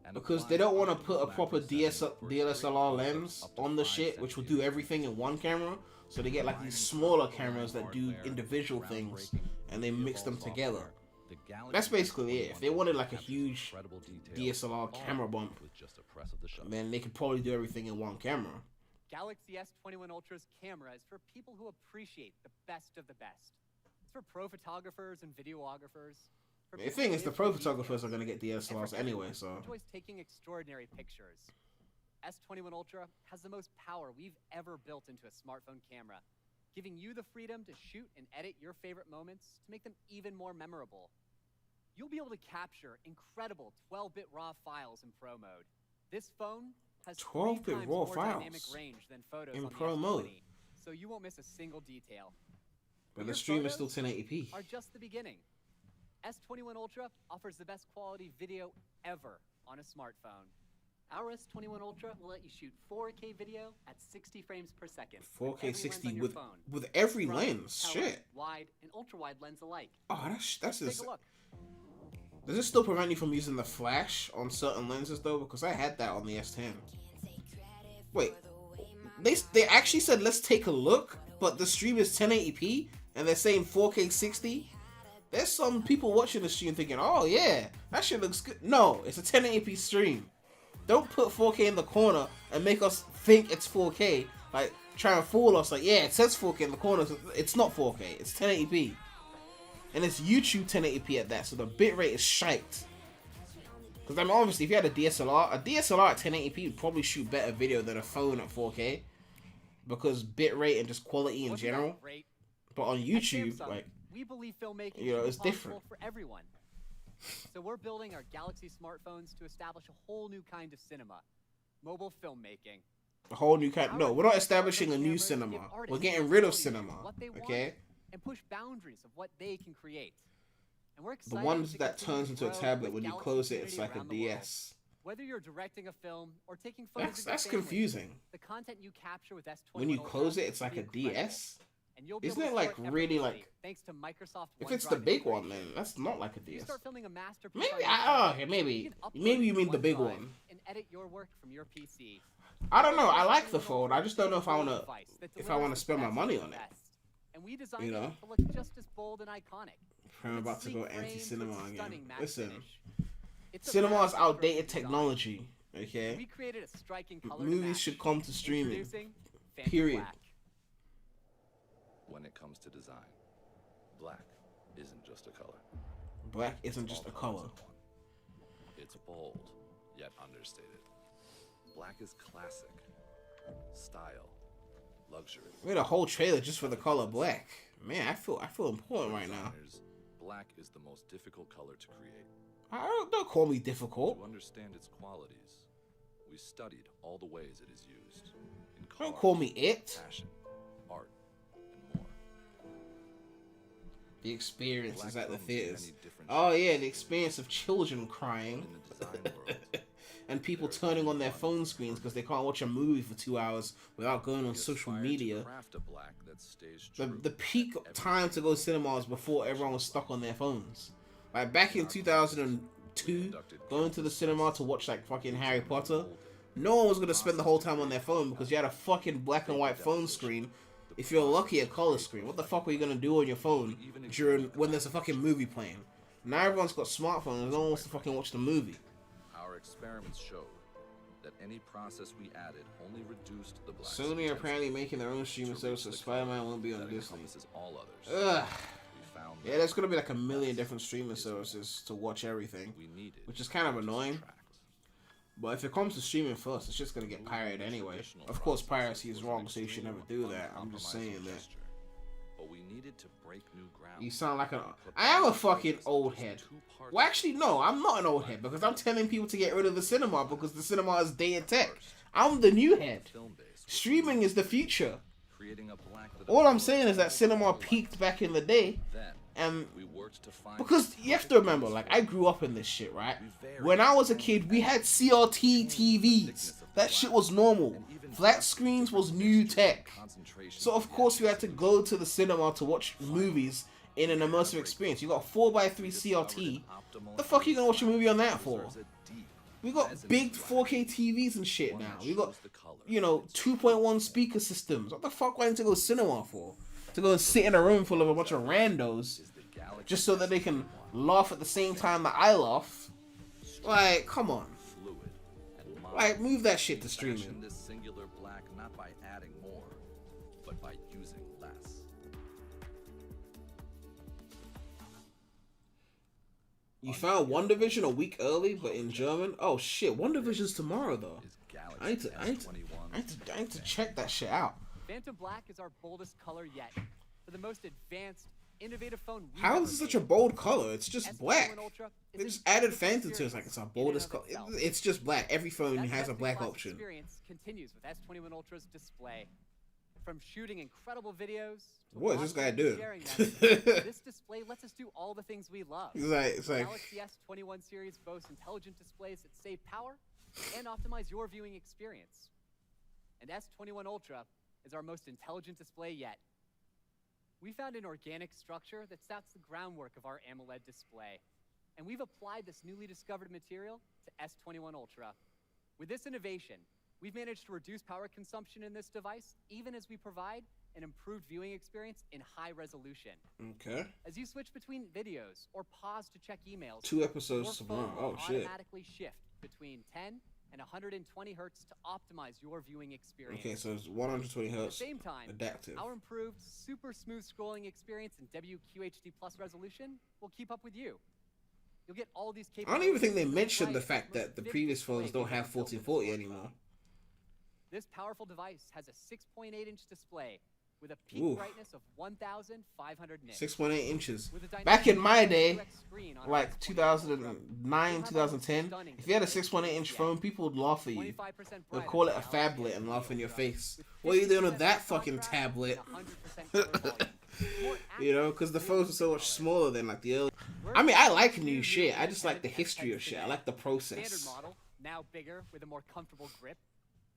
and Because they applies don't want to optimal put a macro proper settings for DSLR straight lens focus up to on the 5 shit, which will do centimeters. everything in one camera. So they get like these Combining smaller top-of-the-line cameras that do hardware, individual things, groundbreaking and they mix them software, together. the Galaxy That's basically it. S21 If they wanted like a captures huge incredible details, DSLR all camera bump, with just a press of the shutter. then they could probably do everything in one camera. Galaxy S21 Ultra's camera is for people who appreciate the best of the best. It's for pro photographers and videographers. for The people thing who is, the live pro for photographers are details, gonna get and DSLRs for anyway, everyone so who enjoys taking extraordinary pictures. S21 Ultra has the most power we've ever built into a smartphone camera, giving you the freedom to shoot and edit your favorite moments to make them even more memorable. You'll be able to capture incredible 12-bit RAW files in Pro mode. This phone has 12-bit 3 times RAW more dynamic files range than photos in on the Pro S20, mode. so you won't miss a single detail. But Your the stream is still photos 1080p. are just the beginning. S21 Ultra offers the best quality video ever on a smartphone. Our S21 Ultra will let you shoot 4K video at 60 frames per second. with 4K every lens 60 on your with phone. every Front, lens. tele, Shit. wide, and ultra-wide lens alike. Oh, that's Take just. a look. Does it still prevent you from using the flash on certain lenses though? Because I had that on the S10. Wait, they actually said let's take a look, but the stream is 1080p and they're saying 4K 60. There's some people watching the stream thinking, oh yeah, that shit looks good. No, it's a 1080p stream. Don't put 4K in the corner and make us think it's 4K. Like, try and fool us. Like, yeah, it says 4K in the corner. It's not 4K. It's 1080p. and it's YouTube 1080p at that, so the bitrate is shite. Because I mean, obviously, if you had a DSLR at 1080p would probably shoot better video than a phone at 4K, because bitrate and just quality in general. But on YouTube, Samsung, like, we believe filmmaking you know, should it's be possible different. for everyone. So we're building our Galaxy smartphones to establish a whole new kind of cinema, mobile filmmaking. A whole new kind. No, we're not establishing a new cinema. We're getting rid of cinema. Okay. And push boundaries of what they can create. And we're The excited ones to that continue turns to into a grow tablet with when you Galaxy close it, it's community like a around the world. DS. Whether you're directing a film or taking photos of That's your family, confusing. the content you capture with S21 When you Ultra close it, it's will like be a incredible. DS. And you'll be Isn't able it to like start really effortlessly like? thanks to Microsoft If it's OneDrive the big one, integration. then that's not like a If you DS. start filming a masterpiece Maybe on your okay, phone, maybe you can upload maybe it you to mean the big OneDrive one. and edit your work from your PC. I don't know. I like the phone. I just don't know if I wanna spend my money on it. And we designed You know? it to look just as bold and iconic. I'm With about to go sleek frames anti-cinema with again. stunning matte Listen, finish. It's a cinema is masterpiece outdated of design. technology. We Okay, created a striking color to movies match. should come to streaming. Introducing Phantom Period. Black. When it comes to design, black isn't just a color. Black isn't just a All color. colors in one. It's bold, yet understated. Black is classic. Style. Luxury. We had a whole trailer just for the color black. Man, I feel important right now. Designers, black is the most difficult color to create. Don't call me difficult. To understand its qualities, we studied all the ways it is used. In Don't cars, call me it. fashion, art, and more. The experience is Black at the comes in theaters. many different Oh shades. yeah, the experience of children crying In the design world, and people there are turning on only their one. phone screens because they can't watch a movie for 2 hours without going on we social aspire to media. craft a black that stays The true peak at every time to go cinema was before everyone was stuck on their phones. Like back in 2002, going to the cinema to watch like fucking Harry Potter, no one was gonna spend the whole time on their phone because you had a fucking black and white phone screen. If you're lucky, a color screen. What the fuck were you gonna do on your phone during when there's a fucking movie playing? Now everyone's got smartphones. No one wants to fucking watch the movie. Our experiments showed that any process we added only reduced the black. Sony are apparently making their own streaming service, so Spider-Man won't be on Disney. All others. Ugh. We found Yeah, there's gonna be like a million different streaming services to watch everything, we needed, which is kind of annoying. subtract. But if it comes to streaming first, it's just gonna get pirated anyway. Of course, piracy is wrong, so you should never do that. I'm just saying that. But we needed to break new ground. You sound like I am a fucking old head. Well, actually, no, I'm not an old head because I'm telling people to get rid of the cinema because the cinema is dated tech. I'm the new head. Streaming is the future. Creating a black that All I'm saying is that cinema peaked back in the day, then and we worked to find because you have to remember, like, I grew up in this shit, right? When I was a kid, we had CRT TVs. That shit was normal. Flat screens was new tech. So of course we had to go to the cinema to watch movies in an immersive experience. You got a 4x3 CRT. The fuck you gonna watch a movie on that for? We got big 4K TVs and shit now. We got, you know, 2.1 speaker systems. What the fuck do I need to go cinema for? To go and sit in a room full of a bunch of randos just so that they can laugh at the same time that I laugh? Like, come on. Like, move that shit to streaming. This singular black not by adding more, but by using less. You found WandaVision a week early, but in German? Oh shit, WandaVision's tomorrow though. I need to check that shit out. Phantom Black is our boldest color yet. For the most advanced, innovative phone we've How ever is it such made. a bold color? It's just S21 black. Ultra is They a just added unique Phantom to it. It's like experience it's our in and boldest of color. itself. It's just black. Every phone That has a black best-in-class option. experience continues with S21 Ultra's display. From shooting incredible videos to What is this watching guy and doing? sharing them, this display lets us do all the things we love. It's like Galaxy S21 series boasts intelligent displays that save power and optimize your viewing experience. And S21 Ultra is our most intelligent display yet. We found an organic structure that sets the groundwork of our AMOLED display. And we've applied this newly discovered material to S21 Ultra. With this innovation, we've managed to reduce power consumption in this device, even as we provide an improved viewing experience in high resolution. okay. As you switch between videos or pause to check emails, 2 episodes your tomorrow. phone will Oh shit. automatically shift between 10 and 120 hertz to optimize your viewing experience. Okay, so it's 120 At the hertz same time, adaptive. our improved, super smooth scrolling experience and WQHD plus resolution will keep up with you. You'll get all these I don't even think they capabilities mentioned the right fact at the that the most previous display phones don't game have built with a 1440 smartphone. anymore. This powerful device has a 6.8-inch display with a peak Oof. brightness of 1,500 nits. 6.8 inches. With a dynamic Back in my day, 2x screen on our like S21 2009, Ultra, 2010, if you had a 6.8-inch phone, people would laugh at you. 25% They'd brighter call it than a the phablet Galaxy and laugh in your S21 face. with What are you doing 50% with that less fucking contrast tablet? and 100% color volume. More You know, accurate because the real phones are so much color. smaller than like the early. We're I mean, I releasing like two new shit. I just like the independent history of S shit. I Pens like the today. process. Standard model, now bigger with a more comfortable grip,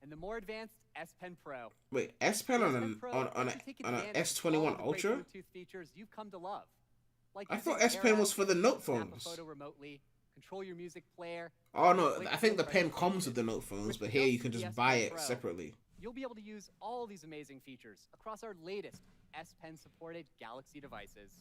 and the more advanced S Pen Pro. Wait, S Pen The on S Pen an Pro on lets you take an advantage of S21 all the great Ultra? Bluetooth features you've come to love. Like I using thought S Pen was AirOut, for the Note snap a phones. photo remotely, control your music player. Oh no, link I think to the your pen preferred comes with the pages. Note phones, With but here you can the just S buy Pen it Pro, separately. You'll be able to use all these amazing features across our latest S Pen supported Galaxy devices.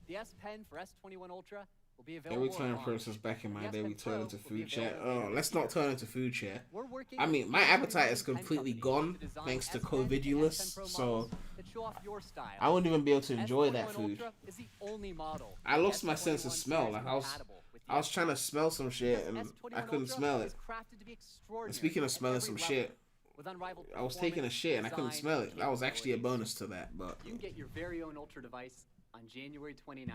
The S Pen for S21 Ultra will be available. Every time at process launch. back in my The day, S we Pen Pro turn into will be food chat. available later Oh, this let's not year. turn into food chat. We're working I with mean, my S21 appetite is pen completely companies gone to design thanks to S Pen and S Pen COVIDulous, Pro so models that show off your style. I wouldn't even be able to enjoy that S21 food. Ultra is the only model. I lost my sense of S21 smell. is Like compatible with the I was trying to smell some shit because and S21 I couldn't Ultra smell it. is crafted to be extraordinary And speaking of at smelling every some level. shit, With unrivaled I was taking a performance, shit and I couldn't design, smell and it. That was actually a capabilities. bonus to that, but You can get your very own Ultra device on January 29th.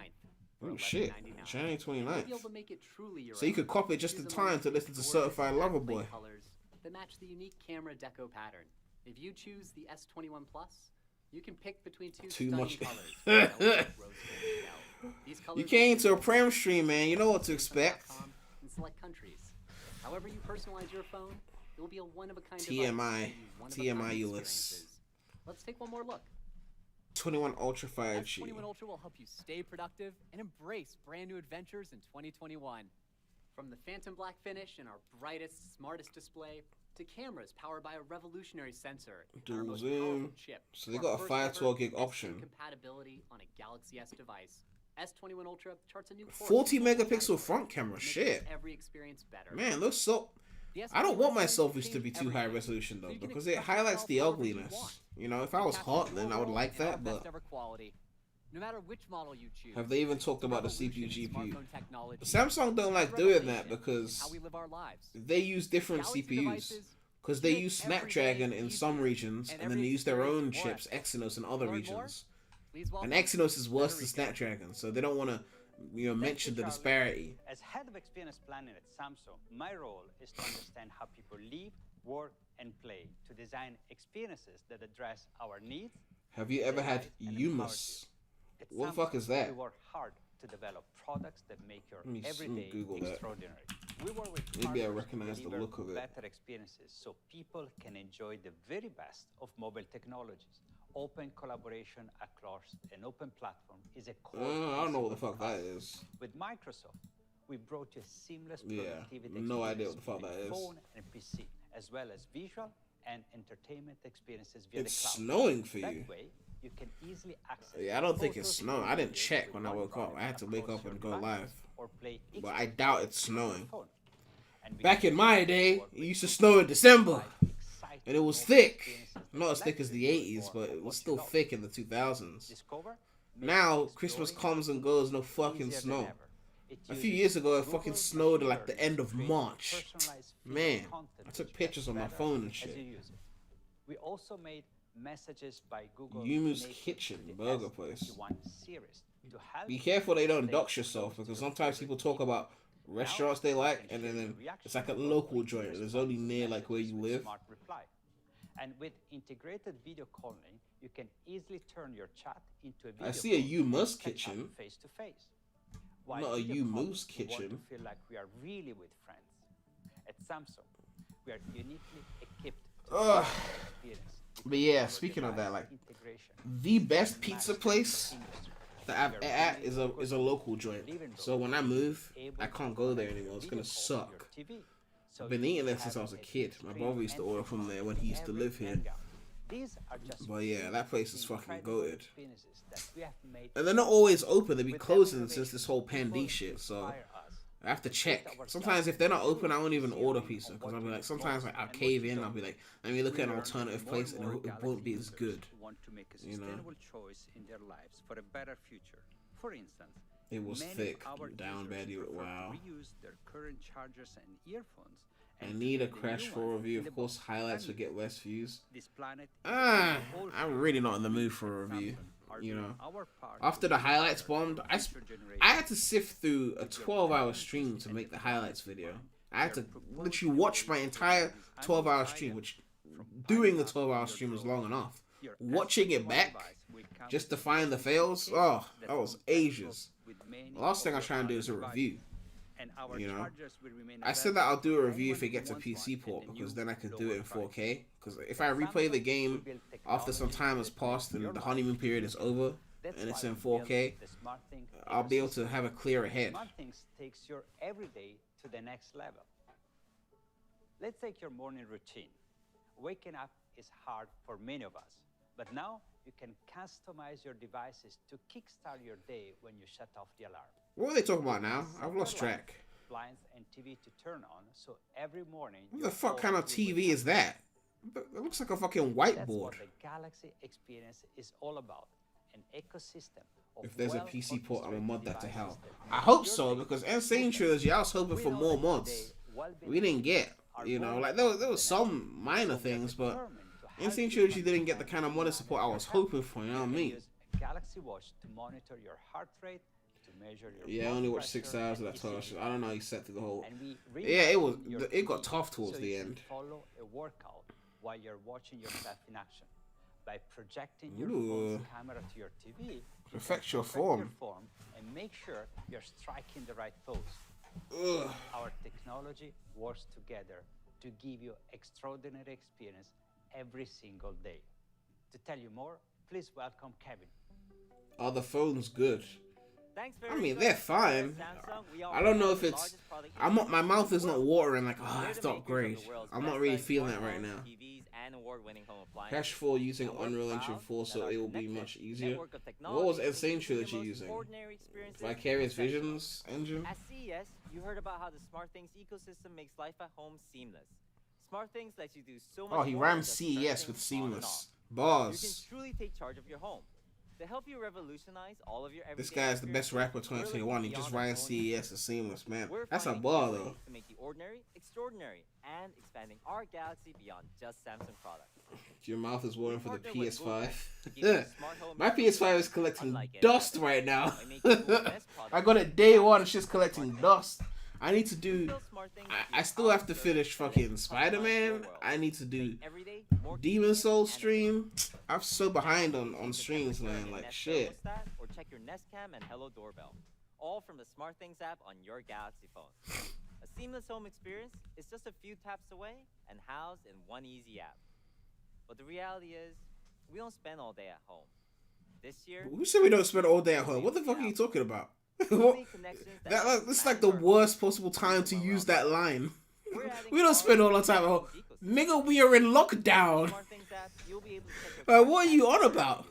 for oh shit, $11.99. January You'll be 29th. able to make it truly your So you own. could copy it just in Choose time among to listen to gorgeous Certified Lover backplate Boy. colors that match the unique camera deco pattern. If you choose the S21 Plus, you can pick between two Too stunning much. colors. Velvet, rose gold, shell. These colors You will came be to a available Prem on stream, man. You know what to expect. Samsung.com in select countries. However you personalize your phone, it will be a one-of-a-kind TMI. device giving you one-of-a-kind TMI-uless. experiences. Let's take one more look. 21 Ultra 5G. S21 Ultra will help you stay productive and embrace brand new adventures in 2021. From the phantom black finish and our brightest, smartest display, to cameras powered by a revolutionary sensor and our Dual most zoom. powerful chip. So they to got our a first 512 gig ever option. S2 compatibility on a Galaxy S device. S21 Ultra charts a new course 40 in mobile megapixel categories front camera. to make Shit. every experience better. Man, those so. The I don't want my S21 selfies to changed be too high everything, resolution so though, you can because it express highlights yourself the however you ugliness. want. You know, if I was Capture hot, your then I would world like in our that, best but ever quality. No matter which model you choose. have they even talked the about the CPU, revolution in GPU? smartphone technology, Samsung don't like the doing revelation that in because how we live our lives. they use different Galaxy CPUs. devices Because they make use every Snapdragon day in some easier regions, and and then every they use their own experience chips, more Exynos, in other Learn more? regions. Please welcome And Exynos is worse Puerto than Rico. Snapdragon, so they don't want to, mention the Charlie. disparity. As head of experience planning at Samsung, my role is to understand how people live, work, and play to design experiences that address our needs. Have you ever had delight, and humus? At What the fuck Samsung, is that? We work hard to develop products that make your Let me everyday Google that. extraordinary. We work with Maybe I partners to recognize the deliver look of it. better experiences so people can enjoy the very best of mobile technologies. Open collaboration across an open platform is a core. I don't know what the principle fuck for that us. is. With Microsoft, we brought you a seamless Yeah, productivity no idea experience what the fuck between that is. phone and PC, as well as visual and entertainment experiences via It's the cloud. snowing for you. That way, you can easily access. Yeah, I don't think it's photos snowing. and I didn't videos check with when I one woke up. phone I had to wake across up and your go device, live. or play But each I doubt it's snowing. phone. And we Back can in my easily day, work it with used to tools snow in December. provide exciting And it was mobile thick. experiences that Not as thick let as the you do 80s, more but of it was what still you love. thick in the 2000s. Discover, Now, makes Christmas exploring comes and goes, no fucking easier than snow. ever. It A few uses years ago, it Google fucking snowed at machine like the learning end to of create March. personalized feed Man, content I took which pictures gets on my better phone and as shit. you use it. We also made Messages by Google Yumu's native Kitchen, to the burger place. S21 series to help Be careful they don't stay dox yourself, close because to your sometimes favorite people talk people. about restaurants they Now, like, you can and share then your reaction it's like a or local quick joint. It's response only to near like where messages you with live. Smart Reply. And with integrated video calling, you can easily turn your chat into a video. I see a call Yumu's and catch up Kitchen. face to face. Not a video Yumu's calling, we want Kitchen. to feel like we are really with friends. At Samsung, we are uniquely equipped to Ugh. deliver experience. But yeah, speaking of that, like the best pizza place that I've at is a local joint. So when I move, I can't go there anymore. It's gonna suck. I've been eating there since I was a kid. My brother used to order from there when he used to live here. But yeah, that place is fucking goated. And they're not always open. They be closing since this whole pandemic shit. So I have to check. Sometimes if they're not open, I won't even order pizza because I'll be like, sometimes like I'll cave in. I'll be like, let me look at an alternative place and it won't be as good. Want to make a You know. sustainable choice in their lives for a better future. For instance, It was many thick. of our Down users bad. You prefer to wow. reuse their current chargers and earphones. I and need a create crash new for ones review. in the Of course, box. highlights would Finally, get less views. this planet is Ah, all I'm free. really not in the mood We for a at review. Samsung are You doing know, our part after to the inspire highlights bombed, future generations. I had to sift through a 12-hour stream to make the highlights video. I had to literally watch my entire 12-hour stream, which doing the 12-hour stream was long enough. Watching it back just to find the fails, oh, that was ages. The last thing I try and do is a review. You know, I said that I'll do a review if it gets a PC port because then I could do it in 4K. Because if I replay the game after some time has passed and the honeymoon period is over and it's in 4K, I'll be able to have a clearer head. SmartThings takes your everyday to the next level. Let's take your morning routine. Waking up is hard for many of us, but now you can customize your devices to kickstart your day when you shut off the alarm. What are they talking about now? I've lost track. Blinds and TV to turn on, so every morning. What the fuck kind of TV is that? It looks like a fucking That's whiteboard. what the Galaxy experience is all about. An ecosystem. Of If there's a PC port, I'm gonna mod that to devices hell. that I hope so because Insane Trilogy, I was hoping for more mods. We didn't get, you know, like there was some minor things, but Insane Trilogy didn't get the kind of modded support I was hoping for. You know what I mean? Use a Galaxy Watch to monitor your heart rate, to measure your Yeah, I blood only watched 6 pressure hours of and that touch. ECG. I don't know how you set through the whole. And we Yeah, it was. rewind your It got TV tough towards so the you can end. follow a workout while you're watching yourself in action. By projecting your Ooh. phone's camera to your TV, you Perfect can your perfect form. your form and make sure you're striking the right pose. Ugh. Our technology works together to give you extraordinary experience every single day. To tell you more, please welcome Kevin. Are the phones good? Thanks I mean, they're fine. I don't know if it's. I'm not. My mouth is not watering like, oh, I have to upgrade. I'm not really feeling that right now. Cash 4 using Unreal Engine 4, so it will be much easier. What was Insane Trilogy using? Vicarious Visions engine? At CES, you heard about how the SmartThings ecosystem makes life at home seamless. SmartThings lets you do so much Oh, he more rhymed than just turn CES things with on and seamless. off. You can Bars. truly take charge of your home. To help you revolutionize all of your everyday This guy is the best experiences, rapper we're looking 2021. He just beyond our rhymed phone CES and seamless, man. We're That's a finding bar new though. ways to make the ordinary extraordinary and expanding our Galaxy beyond just Samsung products. Your mouth is watering for the Partner with Google to PS5. give you a smart home My PS5 is collecting unlike any dust other. right now. By making Google's best I products got it day one. It's just collecting dust. I need to do. build SmartThings I still have to finish fucking Spider-Man. I need to do every day more Demon Souls stream. I'm so behind on streams, man. Like Nest shit. thermostat or check your Nest Cam and Hello Doorbell, all from the SmartThings app on your Galaxy phone. A seamless home experience is just a few taps away and housed in one easy app. But the reality is, we don't spend all day at home. This year, Who said we don't spend all day at home? What the fuck are you talking about? That's like the worst possible time to use that line. We don't spend all our time at home. Nigga, we are in lockdown. SmartThings app, you'll be able to check your What are you on about?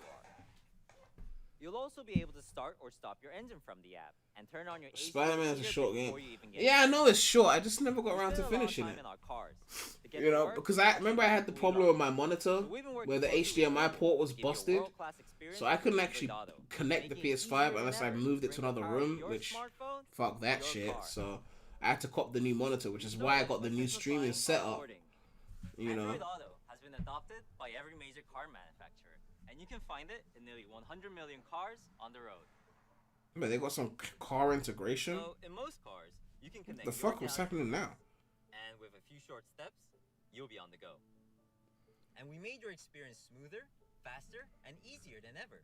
You'll also be able to start or stop your engine from the app and turn on your AC Spider-Man's a years short before game. you even get Yeah, I in. know it's short. I just never got We around to spend a lot of finishing time it. in our cars to get You to know, work, because I remember I had the problem with my monitor So we've been working where the closely with HDMI Google port was to give you a busted. world-class experience So I couldn't with actually Dado, connect the making it PS5 easier unless than I ever moved it to bring the another power of room, your which smartphone fuck to that your shit. car. So I had to cop the new monitor, which is You know why I that got the by new simplifying streaming setup. onboarding, You know, Android Auto has been adopted by every major car manufacturer, and you can find it in nearly 100 million cars on the road. man, they got some car integration. So in most cars, you can connect The your fuck was Galaxy happening now? and with a few short steps, you'll be on the go. And we made your experience smoother, faster, and easier than ever,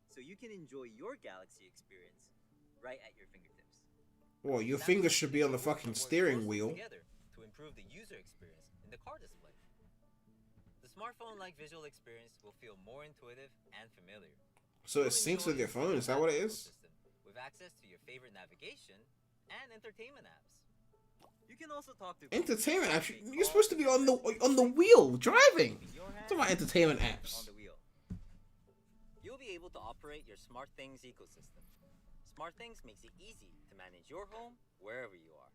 so you can enjoy your Galaxy experience right at your fingertips. Well, your Samsung fingers should be on the and Google fucking work steering closely wheel. together to improve the user experience in the car display. The smartphone-like visual experience will feel more intuitive and familiar. So it You'll syncs with enjoy your a phone. Is that what it is? ecosystem with access to your favorite navigation and entertainment apps. You can also talk to Entertainment apps. make You're supposed to be calls on the wheel driving. in your Talking about hand entertainment on apps. the wheel. You'll be able to operate your SmartThings ecosystem. SmartThings makes it easy to manage your home wherever you are.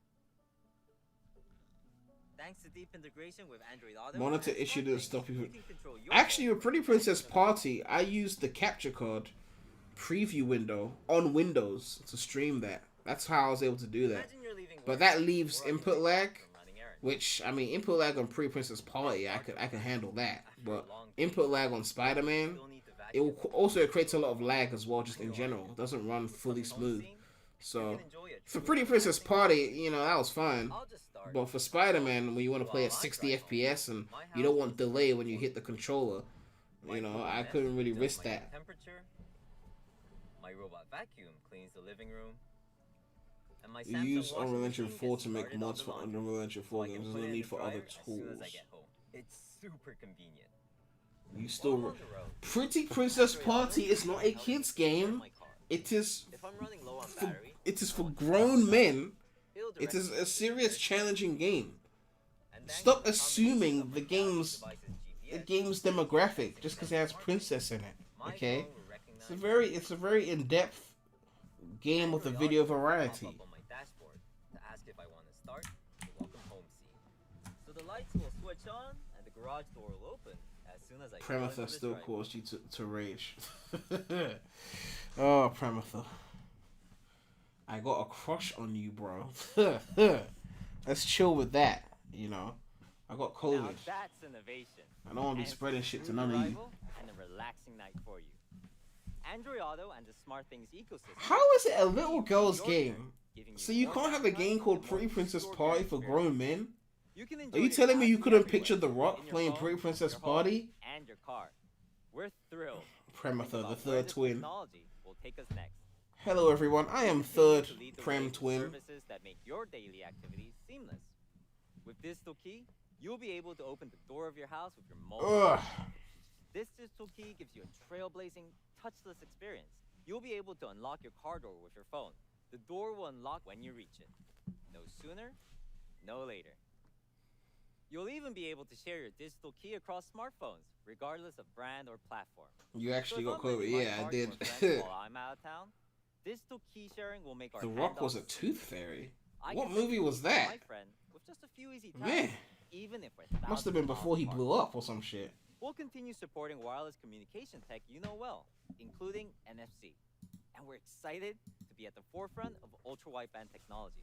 Thanks to deep integration with Android Auto, Monitor issue didn't stop you. you can control your Actually, home with Pretty Princess Party, I used the capture card preview window on Windows to stream that. That's how I was able to do that. Imagine you're leaving But work that leaves or on your input way lag, back from running errands. which, I mean, input lag on Pretty Princess Party, I could handle that. But input lag on Spider-Man, it will also creates a lot of lag as well, just in general. It doesn't run fully smooth. So, for Pretty Princess Party, you know, that was fine. I'll just start. But for Spider-Man, when you want to play at 60 FPS and you don't want delay when you hit the controller, you know, I couldn't really risk that. Temperature. My robot vacuum cleans the living room. And my You Samsung use washing Unreal Engine machine 4 gets to make started mods on for the laundry, Unreal Engine 4 so I can games. There's put no it in need the for other dryer as soon as I tools. get home. It's super convenient. You While still... I'm on the road, Pretty Princess Party is not a kid's game. my car. It is If I'm running low on for, battery, it is for grown men. it'll It direct is me a to serious, the challenging game. And thanks Stop to the assuming combination the of my Galaxy game's device's GPS, demographic just because it has princess in it. my Okay, phone will recognize it's a very in-depth game with a video variety. pop up on my dashboard to ask if I want to start the welcome home scene. So the lights will switch on and the garage door will open as soon as I go into Prematha the still driveway. caused you to rage. Oh, Prematha. I got a crush on you, bro. Let's chill with that, you know. I got Now COVID. that's innovation. I don't want to be And spreading it's a shit to smooth none of you. arrival and a relaxing night for you. Android Auto and the SmartThings ecosystem. How is it a little girl's your game? turn, giving So you more can't have a downtime game and called more Pretty Princess extraordinary Party for grown men? You can Are enjoy you your telling me you Galaxy couldn't everywhere, picture The Rock in your playing phone, Pretty Princess your home, Party? and your car. We're thrilled. Think Prematha, the about where third this twin. technology will take us next. Hello everyone, I am We third continue to lead the way Prem with twin. Services that make your daily activities seamless. With Digital Key, you'll be able to open the door of your house with your mobile Ugh. phone. This Digital Key gives you a trailblazing, touchless experience. You'll be able to unlock your car door with your phone. The door will unlock when you reach it. No sooner, no later. You'll even be able to share your Digital Key across smartphones, regardless of brand or platform. You actually So if got I'm COVID. bringing my Yeah, I car did. to a friend while I'm out of town, Digital Key sharing will make our The Rock was a handoffs tooth fairy. I What can movie was send that? my friend with just a few easy taps, Man, even if we're must have thousands been of miles before he apart. blew up or some shit. We'll continue supporting wireless communication tech you know well, including NFC. And we're excited to be at the forefront of ultra-wideband technology.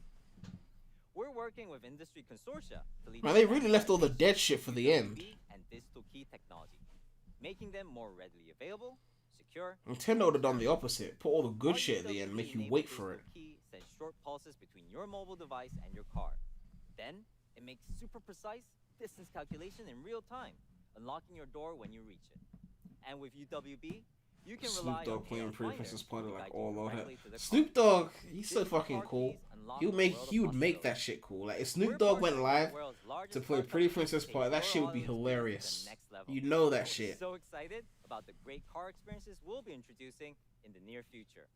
We're working with industry consortia to lead Man, they really left all the dead shit for the end. UWB and Digital Key technology, making them more readily available, secure. Nintendo would have done the opposite. Put all the good Our shit at the end, make you UWB-enabled wait for it. Digital Key sends short pulses between your mobile device and your car. Then, it makes super precise distance calculation in real time, unlocking your door when you reach it. And with UWB, you can rely Snoop Dogg on playing AR Pretty Finder Princess Party to like guide you all over directly that. to the car. Snoop Dogg, he's so Digital fucking car cool. keys unlock He the world of would make that possibilities. shit cool. Like if We're Snoop Dogg went partnering with live the world's largest to play car Pretty companies Princess take Party, that your shit would be audio experience to the hilarious. next level. You know that We're shit. so excited about the great car experiences we'll be introducing in the near future.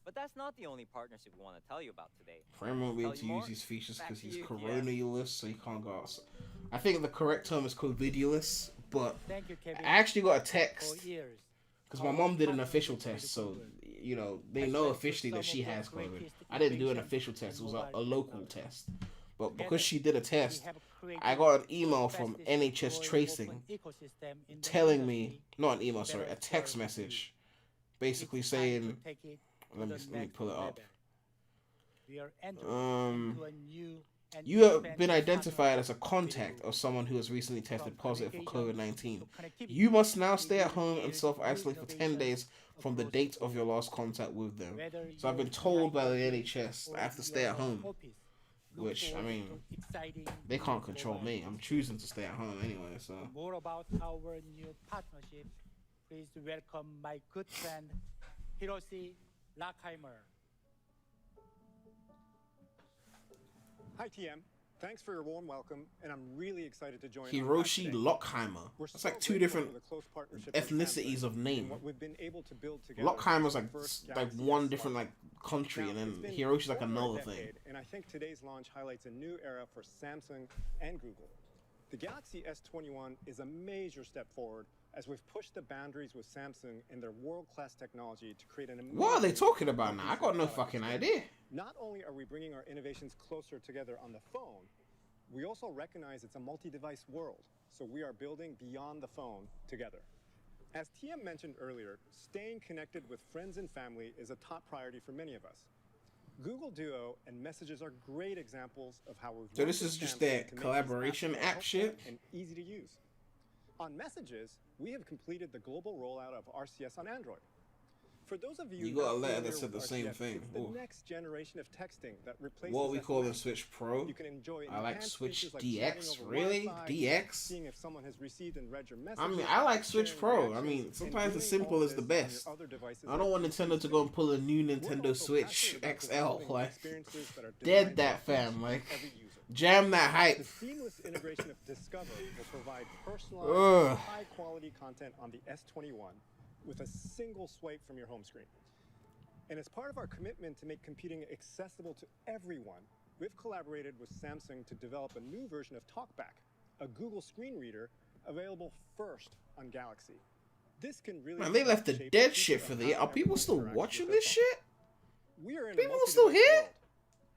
But that's not the only partnership we want to tell you about today. Prem won't be able Tell to you use more? these features Back because to he's you, coronulous, so he can't go outside. I think the correct term is covidulous, but Thank you, Kevin. I actually got a For text years. because my mom did an official test, so you know they know officially that she has COVID. I didn't do an official test; it was a local test. But because she did a test, I got an email from NHS Tracing telling me, not an email, sorry, a text message, basically saying, let me pull it up. You have been identified as a contact of someone who has recently tested positive for COVID-19. You must now stay at home and self-isolate for 10 days from the date of your last contact with them. So I've been told by the NHS that I have to stay at home, which, I mean, they can't control me. I'm choosing to stay at home anyway, so. More about our new partnership, please welcome my good friend, Hiroshi Lackheimer. Hi, TM. Thanks for your warm welcome, and I'm really excited to join Hiroshi Unpacked today. Lockheimer. We're That's so like two grateful different for the close partnership with ethnicities Samsung of and name. what we've been able to build together Lockheimer's for like the first like Galaxy one S different like country, Now, and it's then been Hiroshi's like over a another thing. decade, and I think today's launch highlights a new era for Samsung and Google. The Galaxy S21 is a major step forward as we've pushed the boundaries with Samsung and their world-class technology to create an amazing... What are they talking about now? I got no fucking idea. Not only are we bringing our innovations closer together on the phone, we also recognize it's a multi-device world, so we are building beyond the phone together. As TM mentioned earlier, staying connected with friends and family is a top priority for many of us. Google Duo and Messages are great examples of how we've... So this is just their collaboration app shit? And easy to use. On Messages, we have completed the global rollout of RCS on Android. For those of you, you got a letter that said the same thing. It's the next generation of texting that replaces what we call the Switch Pro. You can enjoy I like Switch like DX. Really? DX? Seeing if someone has received and read your message. I mean, I like Switch Pro. I mean, sometimes the simple is the best. I don't want Nintendo to go and pull a new Nintendo Switch XL. Like, dead that fam. Like, jam that hype. The seamless integration of Discover will provide personalized, high-quality content on the S21 with a single swipe from your home screen. And as part of our commitment to make computing accessible to everyone, we've collaborated with Samsung to develop a new version of TalkBack, a Google screen reader available first on Galaxy. This can really... Man, they left the dead shit for the... Are people still watching this shit? We are in people still here? World.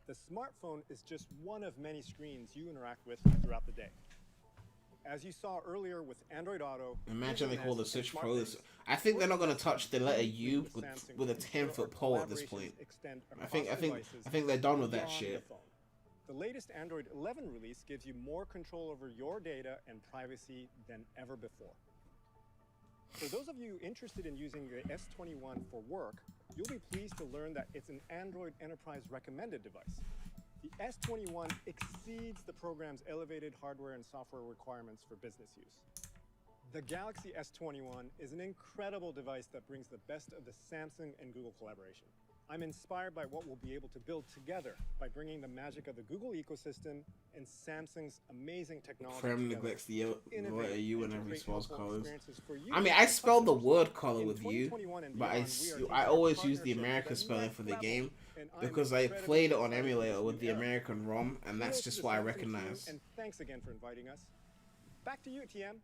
The smartphone is just one of many screens you interact with throughout the day. As you saw earlier with Android Auto, imagine they call the Switch Pro this. I think they're not going to touch the letter U with a 10-foot pole at this point. I think they're done with that shit. The latest Android 11 release gives you more control over your data and privacy than ever before. For those of you interested in using the S21 for work, you'll be pleased to learn that it's an Android Enterprise recommended device. The S21 exceeds the program's elevated hardware and software requirements for business use. The Galaxy S21 is an incredible device that brings the best of the Samsung and Google collaboration. I'm inspired by what we'll be able to build together by bringing the magic of the Google ecosystem and Samsung's amazing technology Prem neglects the letter U in every spells colors. You. I mean, I spelled the word color with U, but I always use the American spelling for the game because I played it on emulator with the American ROM, and that's just what I recognize. And thanks again for inviting us. Back to you, TM.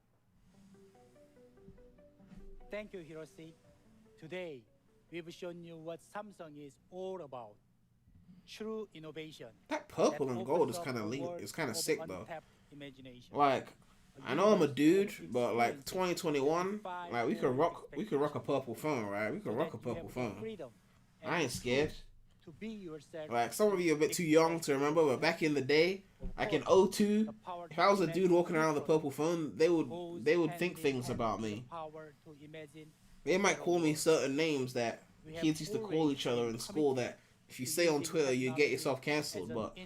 Thank you, Hiroshi. Today, we've shown you what Samsung is all about. True innovation. That purple and gold is kind of it's kind of sick though. Like, I know I'm a dude, but like 2021, like we could rock a purple phone, right? We could rock a purple phone. I ain't scared. Like, some of you are a bit too young to remember, but back in the day, like in 02, if I was a dude walking around with a purple phone, they would think things about me. They might call me certain names that kids used to call each other in school that if you say on Twitter, you get yourself cancelled. But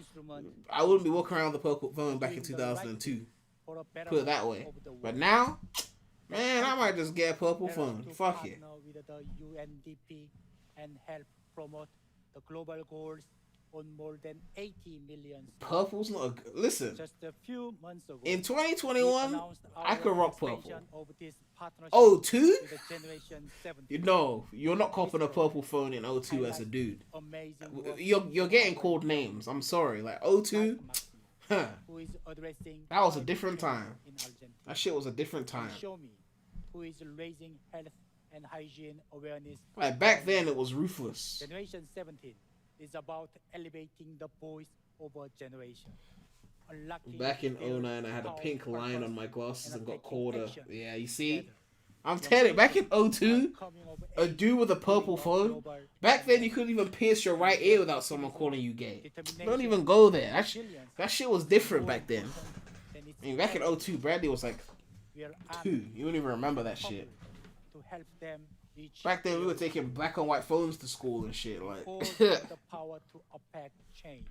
I wouldn't be walking around with a purple phone back in 2002. Put it that way. But now, man, I might just get a purple phone. Fuck it. The global goals on more than 80 million. Purple's not a listen. Just a few months ago, in 2021, I could rock purple. Oh, 02? You know, you're not copping a purple phone in 02 as a dude. You're getting called names. I'm sorry. Like 02, huh? That was a different time. That shit was a different time. Show me who is raising health and hygiene awareness. Like back then, it was ruthless. Generation 17 is about elevating the voice of a generation. Back in 09, I had a pink line on my glasses and got called a... Yeah, you see? I'm telling you, back in 02, a dude with a purple phone, back then you couldn't even pierce your right ear without someone calling you gay. Don't even go there. That shit was different back then. I mean, back in 02, Bradley was like 2. You don't even remember that shit. Help them back then, we were taking black and white phones to school and shit. Like, the power to affect change.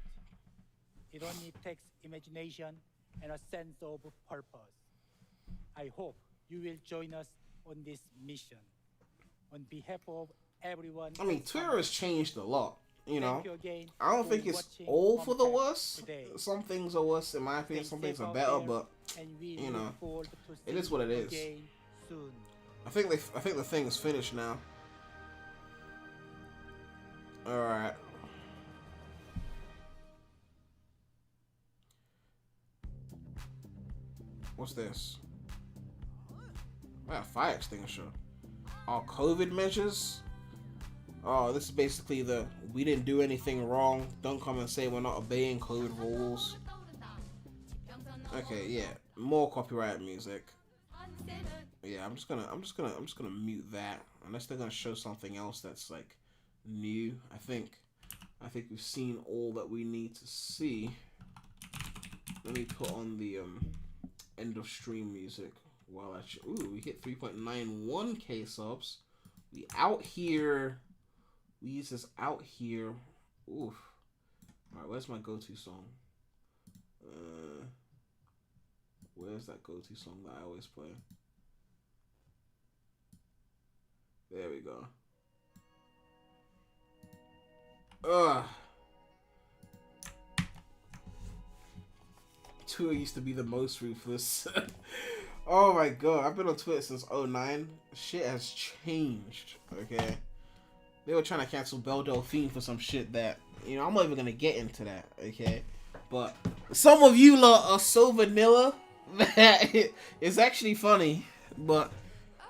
It only takes imagination and a sense of purpose. I hope you will join us on this mission. On behalf of everyone. I mean, Twitter has changed a lot. You know, I don't think it's all for the worse. Some things are worse, in my opinion. Some things are better, but you know, it is what it is. I think the thing is finished now. All right. What's this? Wow, fire extinguisher. Our COVID measures. Oh, this is basically the we didn't do anything wrong. Don't come and say we're not obeying COVID rules. Okay, yeah, more copyright music. Yeah, I'm just gonna mute that unless they're gonna show something else that's like new. I think we've seen all that we need to see. Let me put on the end of stream music while we hit 3.91k subs. We out here. We use this out here. Oof. Alright, where's my go-to song? Where's that go-to song that I always play? There we go. Twitter used to be the most ruthless. Oh my god, I've been on Twitter since 2009. Shit has changed, okay? They were trying to cancel Belle Delphine for some shit that, you know, I'm not even gonna get into that, okay? But some of you lot are so vanilla that it's actually funny. But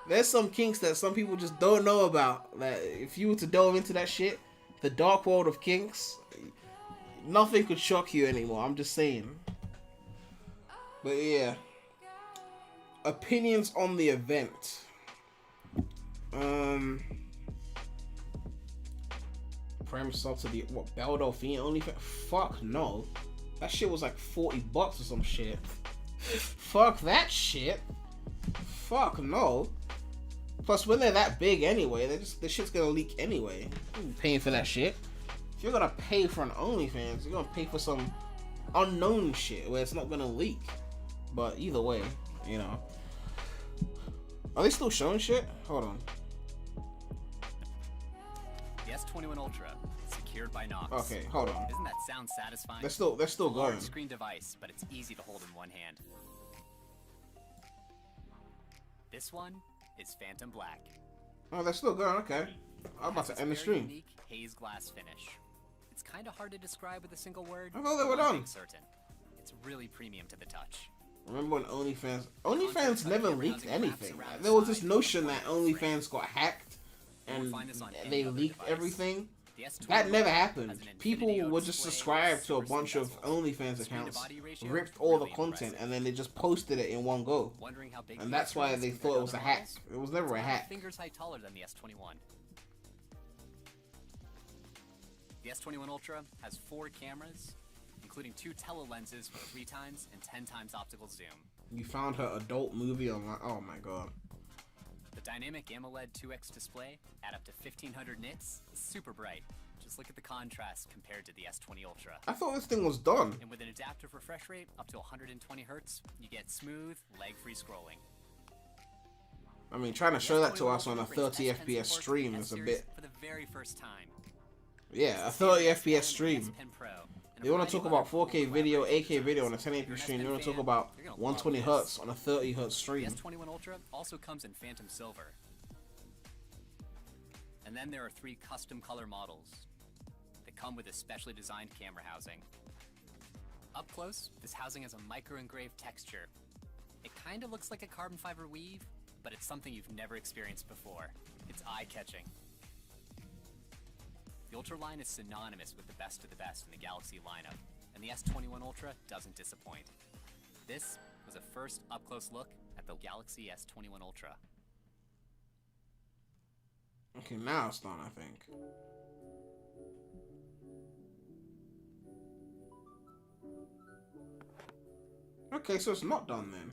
there's some kinks that some people just don't know about. That if you were to delve into that shit, the dark world of kinks, nothing could shock you anymore. I'm just saying. But yeah. Opinions on the event. PREMulous up to the what Belle Delphine only fuck no. That shit was like $40 or some shit. Fuck that shit. Fuck no. Plus when they're that big anyway, the shit's gonna leak anyway. I'm paying for that shit. If you're gonna pay for an OnlyFans, you're gonna pay for some unknown shit where it's not gonna leak. But either way, you know. Are they still showing shit? Hold on. The S21 Ultra, secured by Knox. Okay, hold on. Isn't that sound satisfying? They're still going. Large screen device, but it's easy to hold in one hand. This one is Phantom Black. Oh, they're still going. Okay, I'm about to end the stream. Unique haze glass finish. It's kind of hard to describe with a single word. I thought they were done. Certain. It's really premium to the touch. Remember when OnlyFans never leaked anything? There was this notion that OnlyFans got hacked and they leaked everything. That never happened. People would just subscribe to a bunch of OnlyFans accounts, ripped all the content, and then they just posted it in one go. And that's why they thought it was a hack. It was never a hack. Fingers height taller than the S21. The S21 Ultra has 4 cameras, including 2 telelenses with 3 times and 10 times optical zoom. You found her adult movie online. Oh my god. The dynamic AMOLED 2X display at up to 1500 nits is super bright. Just look at the contrast compared to the S20 Ultra. I thought this thing was done. And with an adaptive refresh rate up to 120 Hz, you get smooth, lag-free scrolling. I mean, trying to show that to us on a 30 FPS stream is a bit... For the very first time. Yeah, a 30 FPS stream. They want to talk about 4K video, 8K video on a 1080p stream. They want to talk about 120 Hz on a 30 Hz stream. The S21 Ultra also comes in Phantom Silver. And then there are 3 custom color models that come with a specially designed camera housing. Up close, this housing has a micro-engraved texture. It kind of looks like a carbon fiber weave, but it's something you've never experienced before. It's eye-catching. The Ultra line is synonymous with the best of the best in the Galaxy lineup, and the S21 Ultra doesn't disappoint. This was a first up-close look at the Galaxy S21 Ultra. Okay, now it's done, I think. Okay, so it's not done then.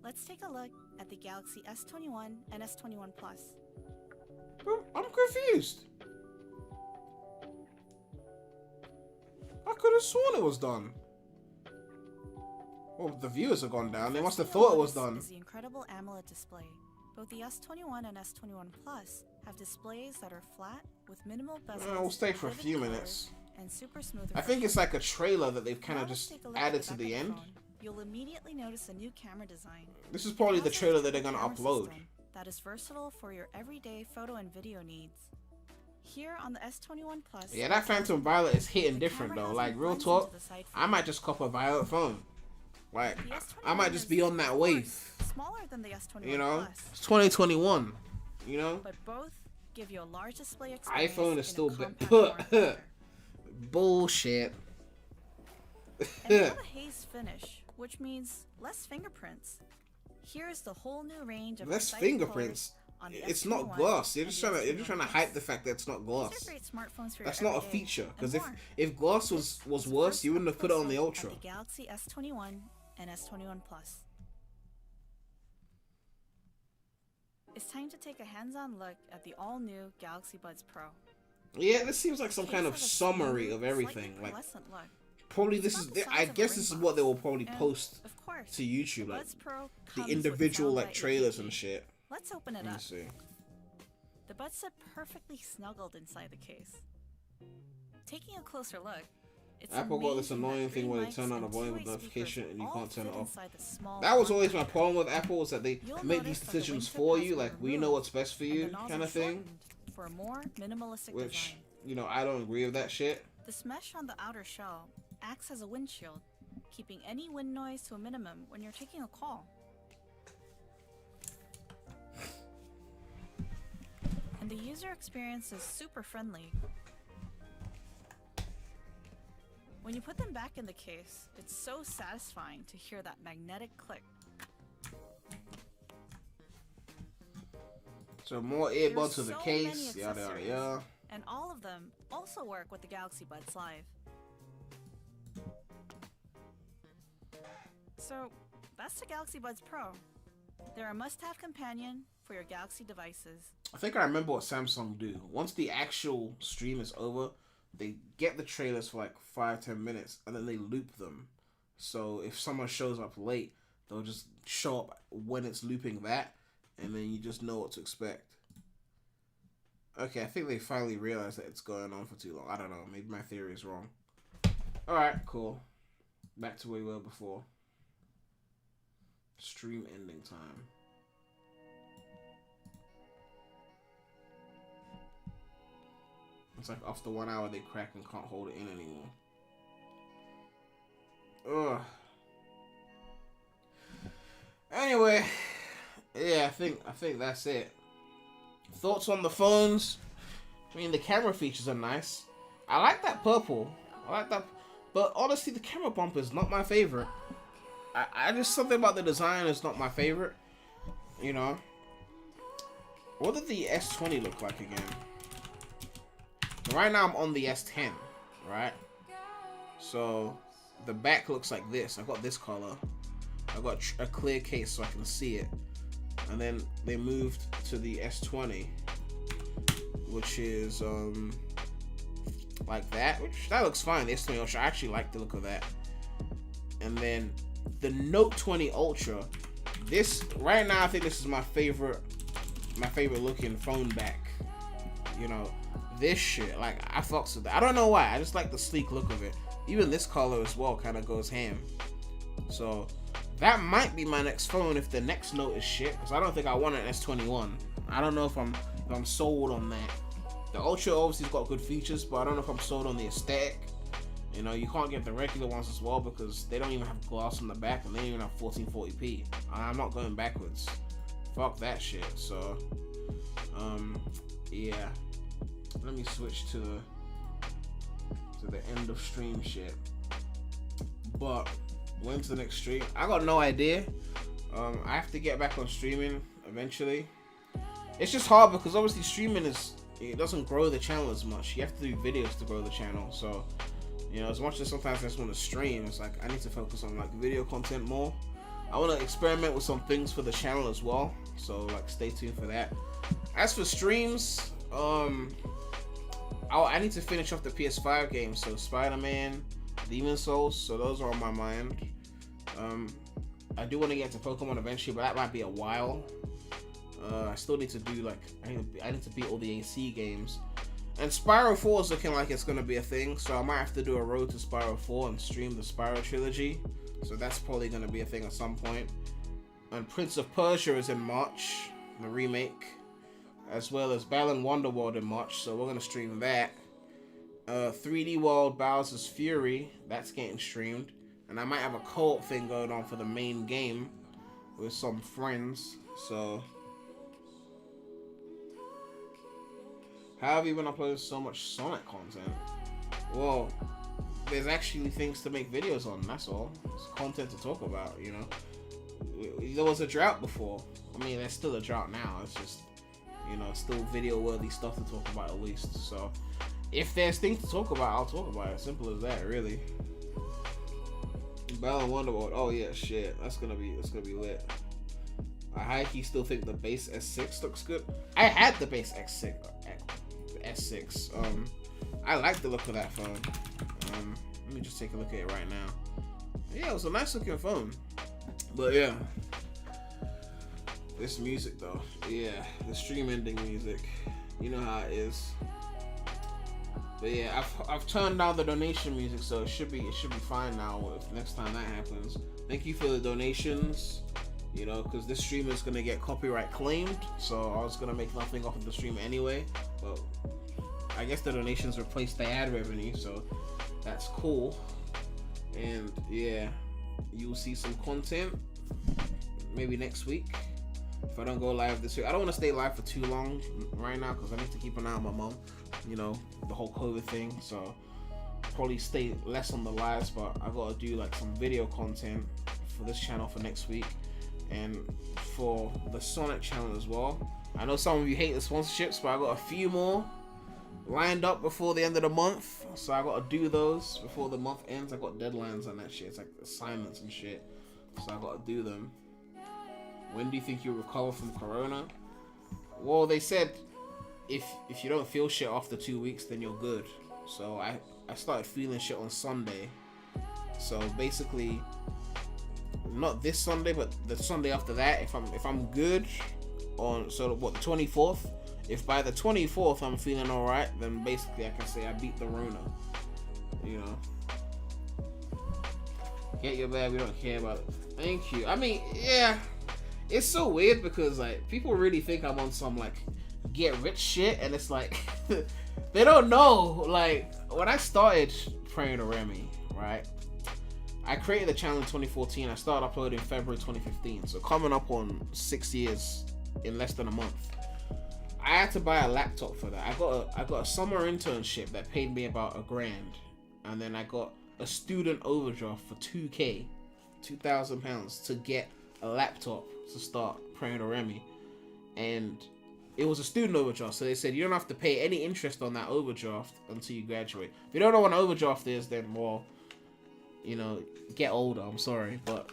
Let's take a look at the Galaxy S21 and S21 Plus. I'm confused. I could have sworn it was done. Well, the viewers have gone down. They must have thought it was done. Is the incredible AMOLED display. Both the S21 and S21 Plus have displays that are flat with minimal bezels. We'll stay for a few minutes. And super smooth. I think it's like a trailer that they've kind of just added to the end. You'll immediately notice a new camera design. This is probably the trailer that they're gonna upload. That is versatile for your everyday photo and video needs. Here on the S21 Plus. Yeah, that Phantom Violet is hitting different though. Like real talk, I might just cop a Violet phone Like, The I might S21 just is, be on that of wave. course, smaller than the S21 You know, Plus, it's 2021. You know, but both give you a large display experience. iPhone in is a still compact form factor. bullshit. And they have a haze finish, which means less fingerprints. Here's the whole new range of Less exciting fingerprints. colors on the It's S21 not gloss. You're and just the trying to S21 hype the fact that it's not These gloss. are great smartphones for That's your not a everyday feature. and Because more. if gloss was worse, you wouldn't have put it on the Close Ultra. look at the Galaxy S21 and S21 Plus. It's time to take a hands-on look at the all-new Galaxy Buds Pro. Yeah, this seems like some Case kind of has a summary smooth, of everything. slightly Like, pearlescent look. probably It's this not is. the size I of a guess ring this is box. what they will probably And, post of course, to YouTube, the like Buds Pro the comes individual with like soundbite trailers EKG. and shit. Let's open it Let me up. see. The buds sit perfectly snuggled inside the case. Taking a closer look, it's Apple got this amazing that annoying thing 3 where they mics turn on a and volume 2-way notification speakers and you all can't turn it fit off. inside the small That was form always my factor. problem with Apple, is that they You'll make notice these that the decisions wingtip for has you, been like we know removed what's best for and you, the nozzle kind of thing. shortened for a more minimalistic Which, design. you know, I don't agree with that shit. This mesh on the outer shell acts as a windshield, keeping any wind noise to a minimum when you're taking a call. And the user experience is super friendly. When you put them back in the case, it's so satisfying to hear that magnetic click. So more There's earbuds to the so case, many yada yada accessories, yada. and all of them also work with the Galaxy Buds Live. So that's the Galaxy Buds Pro. They're a must-have companion for your Galaxy devices. I think I remember what Samsung do. Once the actual stream is over, they get the trailers for like 5-10 minutes and then they loop them. So if someone shows up late, they'll just show up when it's looping that, and then you just know what to expect. Okay, I think they finally realized that it's going on for too long. I don't know, maybe my theory is wrong. Alright, cool. Back to where we were before. Stream ending time. It's like after 1 hour they crack and can't hold it in anymore. Ugh. Anyway, yeah, I think that's it. Thoughts on the phones? I mean, the camera features are nice. I like that purple. I like that, but honestly, the camera bumper is not my favorite. I just, something about the design is not my favorite. You know. What did the S20 look like again? Right now I'm on the S10, right? So the back looks like this. I got this color. I got a clear case so I can see it. And then they moved to the S20, which is like that. Which that looks fine. The S20 Ultra, I actually like the look of that. And then the Note 20 Ultra. This right now, I think this is my favorite looking phone back. You know, this shit, like, I fucks with that. I don't know why. I just like the sleek look of it. Even this color as well kind of goes ham. So that might be my next phone if the next Note is shit, because I don't think I want an S21. I don't know if I'm sold on that. The Ultra obviously has got good features, but I don't know if I'm sold on the aesthetic. You know, you can't get the regular ones as well because they don't even have glass on the back and they don't even have 1440p. I'm not going backwards. Fuck that shit. So, yeah. Let me switch to the end of stream shit. But when's the next stream? I got no idea. I have to get back on streaming eventually. It's just hard because obviously streaming it doesn't grow the channel as much. You have to do videos to grow the channel. So, you know, as much as sometimes I just want to stream, it's like I need to focus on like video content more. I want to experiment with some things for the channel as well. So like stay tuned for that. As for streams, I need to finish off the PS5 games. So Spider-Man, Demon Souls, so those are on my mind. I do want to get to Pokemon eventually, but that might be a while. I still need to do like I need to beat all the AC games. And Spyro 4 is looking like it's gonna be a thing, so I might have to do a road to Spyro 4 and stream the Spyro trilogy. So that's probably gonna be a thing at some point. And Prince of Persia is in March, the remake, as well as Balan Wonderworld in March. So we're gonna stream that. 3D World Bowser's Fury, that's getting streamed. and I might have a co-op thing going on for the main game with some friends. So, how have you been uploading so much Sonic content? Well, there's actually things to make videos on, that's all. It's content to talk about, you know. There was a drought before. I mean, there's still a drought now. It's just, you know, still video-worthy stuff to talk about at least. So, if there's things to talk about, I'll talk about it. Simple as that, really. Battle and Wonderworld. Oh yeah, shit. That's gonna be lit. I high-key still think the base S6 looks good. I had the base S6. I like the look of that phone. Let me just take a look at it right now. Yeah, it was a nice looking phone. But yeah, this music though. Yeah, the stream ending music. You know how it is. But yeah, I've turned down the donation music, so it should be fine now. If next time that happens, thank you for the donations. You know, because this stream is gonna get copyright claimed, so I was gonna make nothing off of the stream anyway. But I guess the donations replaced the ad revenue, so that's cool. And yeah, you'll see some content maybe next week if I don't go live this week. I don't want to stay live for too long right now because I need to keep an eye on my mom. You know, the whole COVID thing, so probably stay less on the lives, but I gotta do like some video content for this channel for next week and for the Sonic channel as well. I know some of you hate the sponsorships, but I got a few more lined up before the end of the month, so I gotta do those before the month ends. I got deadlines on that shit. It's like assignments and shit, so I gotta do them. When do you think you'll recover from Corona? Well, they said if you don't feel shit after 2 weeks, then you're good. So I started feeling shit on Sunday. So basically, not this Sunday, but the Sunday after that, if I'm good on, so what, the 24th? If by the 24th I'm feeling alright, then basically I can say I beat the Rona. You know. Get your bag, we don't care about it. Thank you. I mean, yeah. It's so weird because like people really think I'm on some like get rich shit, and it's like they don't know. Like when I started praying to Remy, right? I created the channel in 2014. I started uploading in February 2015. So coming up on 6 years in less than a month. I had to buy a laptop for that. I got a summer internship that paid me about $1,000, and then I got a student overdraft for 2K, £2,000 to get a laptop to start praying to Remy, and it was a student overdraft. So they said you don't have to pay any interest on that overdraft until you graduate. If you don't know what an overdraft is, then well, you know, get older. I'm sorry, but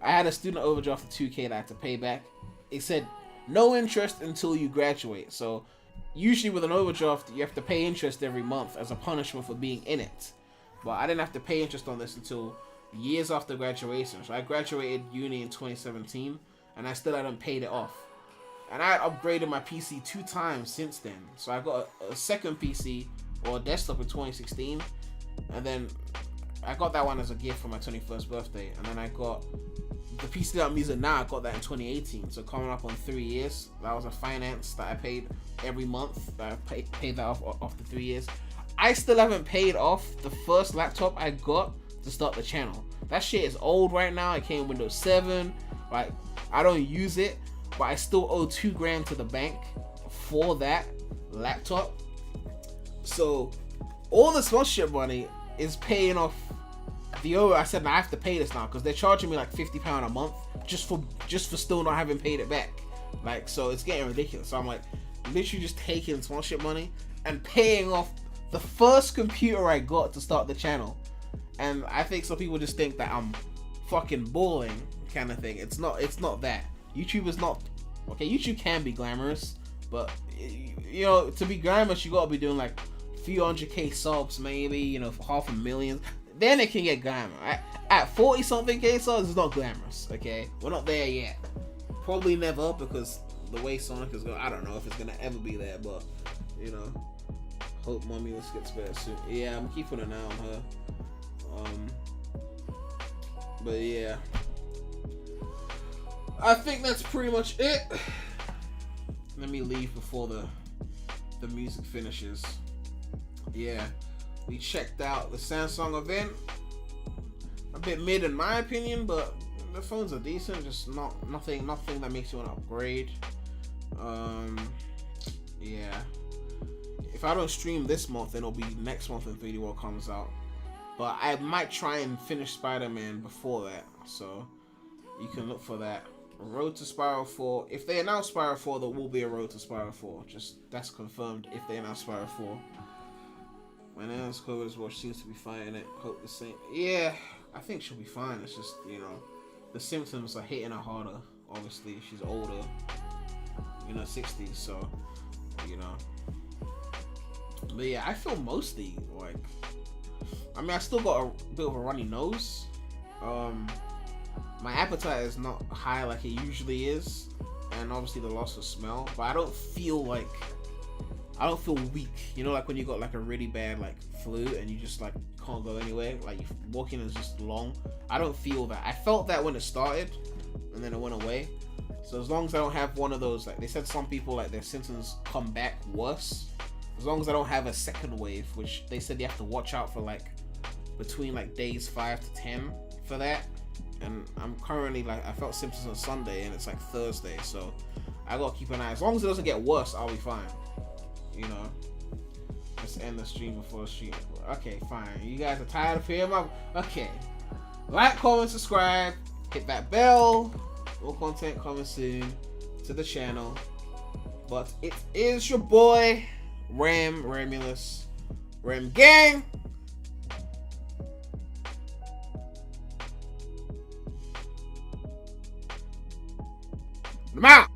I had a student overdraft for 2K that I had to pay back. It said no interest until you graduate. So usually with an overdraft, you have to pay interest every month as a punishment for being in it. But I didn't have to pay interest on this until years after graduation. So I graduated uni in 2017, and I still hadn't paid it off. And I upgraded my PC 2 times since then. So I got a second PC or a desktop in 2016, and then I got that one as a gift for my 21st birthday. And then I got the PC that I'm using now. I got that in 2018. So coming up on 3 years. That was a finance that I paid every month. I paid that off the 3 years. I still haven't paid off the first laptop I got to start the channel. That shit is old right now. It came Windows 7. Like, I don't use it, but I still owe $2,000 to the bank for that laptop. So all the sponsorship money is paying off the over. I said, I have to pay this now because they're charging me like £50 a month just for still not having paid it back. Like, so it's getting ridiculous. So I'm like literally just taking sponsorship money and paying off the first computer I got to start the channel. And I think some people just think that I'm fucking balling kind of thing. It's not that. YouTube is not, okay, YouTube can be glamorous, but you know, to be glamorous you gotta be doing like a few 100K subs, maybe, you know, for 500,000. Then it can get glamour. At 40 something K subs, it's not glamorous, okay? We're not there yet. Probably never, because the way Sonic is going, I don't know if it's gonna ever be there, but you know, hope mommy gets better soon. Yeah, I'm keeping an eye on her. But yeah, I think that's pretty much it. Let me leave before the music finishes. Yeah, we checked out the Samsung event. bit mid in my opinion, but the phones are decent. Just nothing that makes you want to upgrade. Yeah. If I don't stream this month, then it'll be next month when 3D World comes out. But I might try and finish Spider-Man before that, so you can look for that. Road to Spiral 4. If they announce Spiral 4, there will be a Road to Spiral 4. Just that's confirmed if they announce Spiral 4. My nan's Chloe's watch seems to be fighting it. Hope the same. Yeah, I think she'll be fine. It's just, you know, the symptoms are hitting her harder. Obviously, she's older, in her 60s, so, you know. But yeah, I feel mostly like, I mean, I still got a bit of a runny nose. My appetite is not high like it usually is, and obviously the loss of smell. But I don't feel weak. You know, like when you got like a really bad like flu and you just like can't go anywhere. Like walking is just long. I don't feel that. I felt that when it started, and then it went away. So as long as I don't have one of those, like they said, some people like their symptoms come back worse. As long as I don't have a second wave, which they said you have to watch out for like between like days 5 to 10 for that. And I'm currently like, I felt symptoms on Sunday and it's like Thursday, so I gotta keep an eye. As long as it doesn't get worse, I'll be fine. You know, let's end the stream before the stream. Okay, fine. You guys are tired of hearing my. Okay, like, comment, subscribe, hit that bell. More content coming soon to the channel. But it is your boy PREMulous, Gang. I'm out.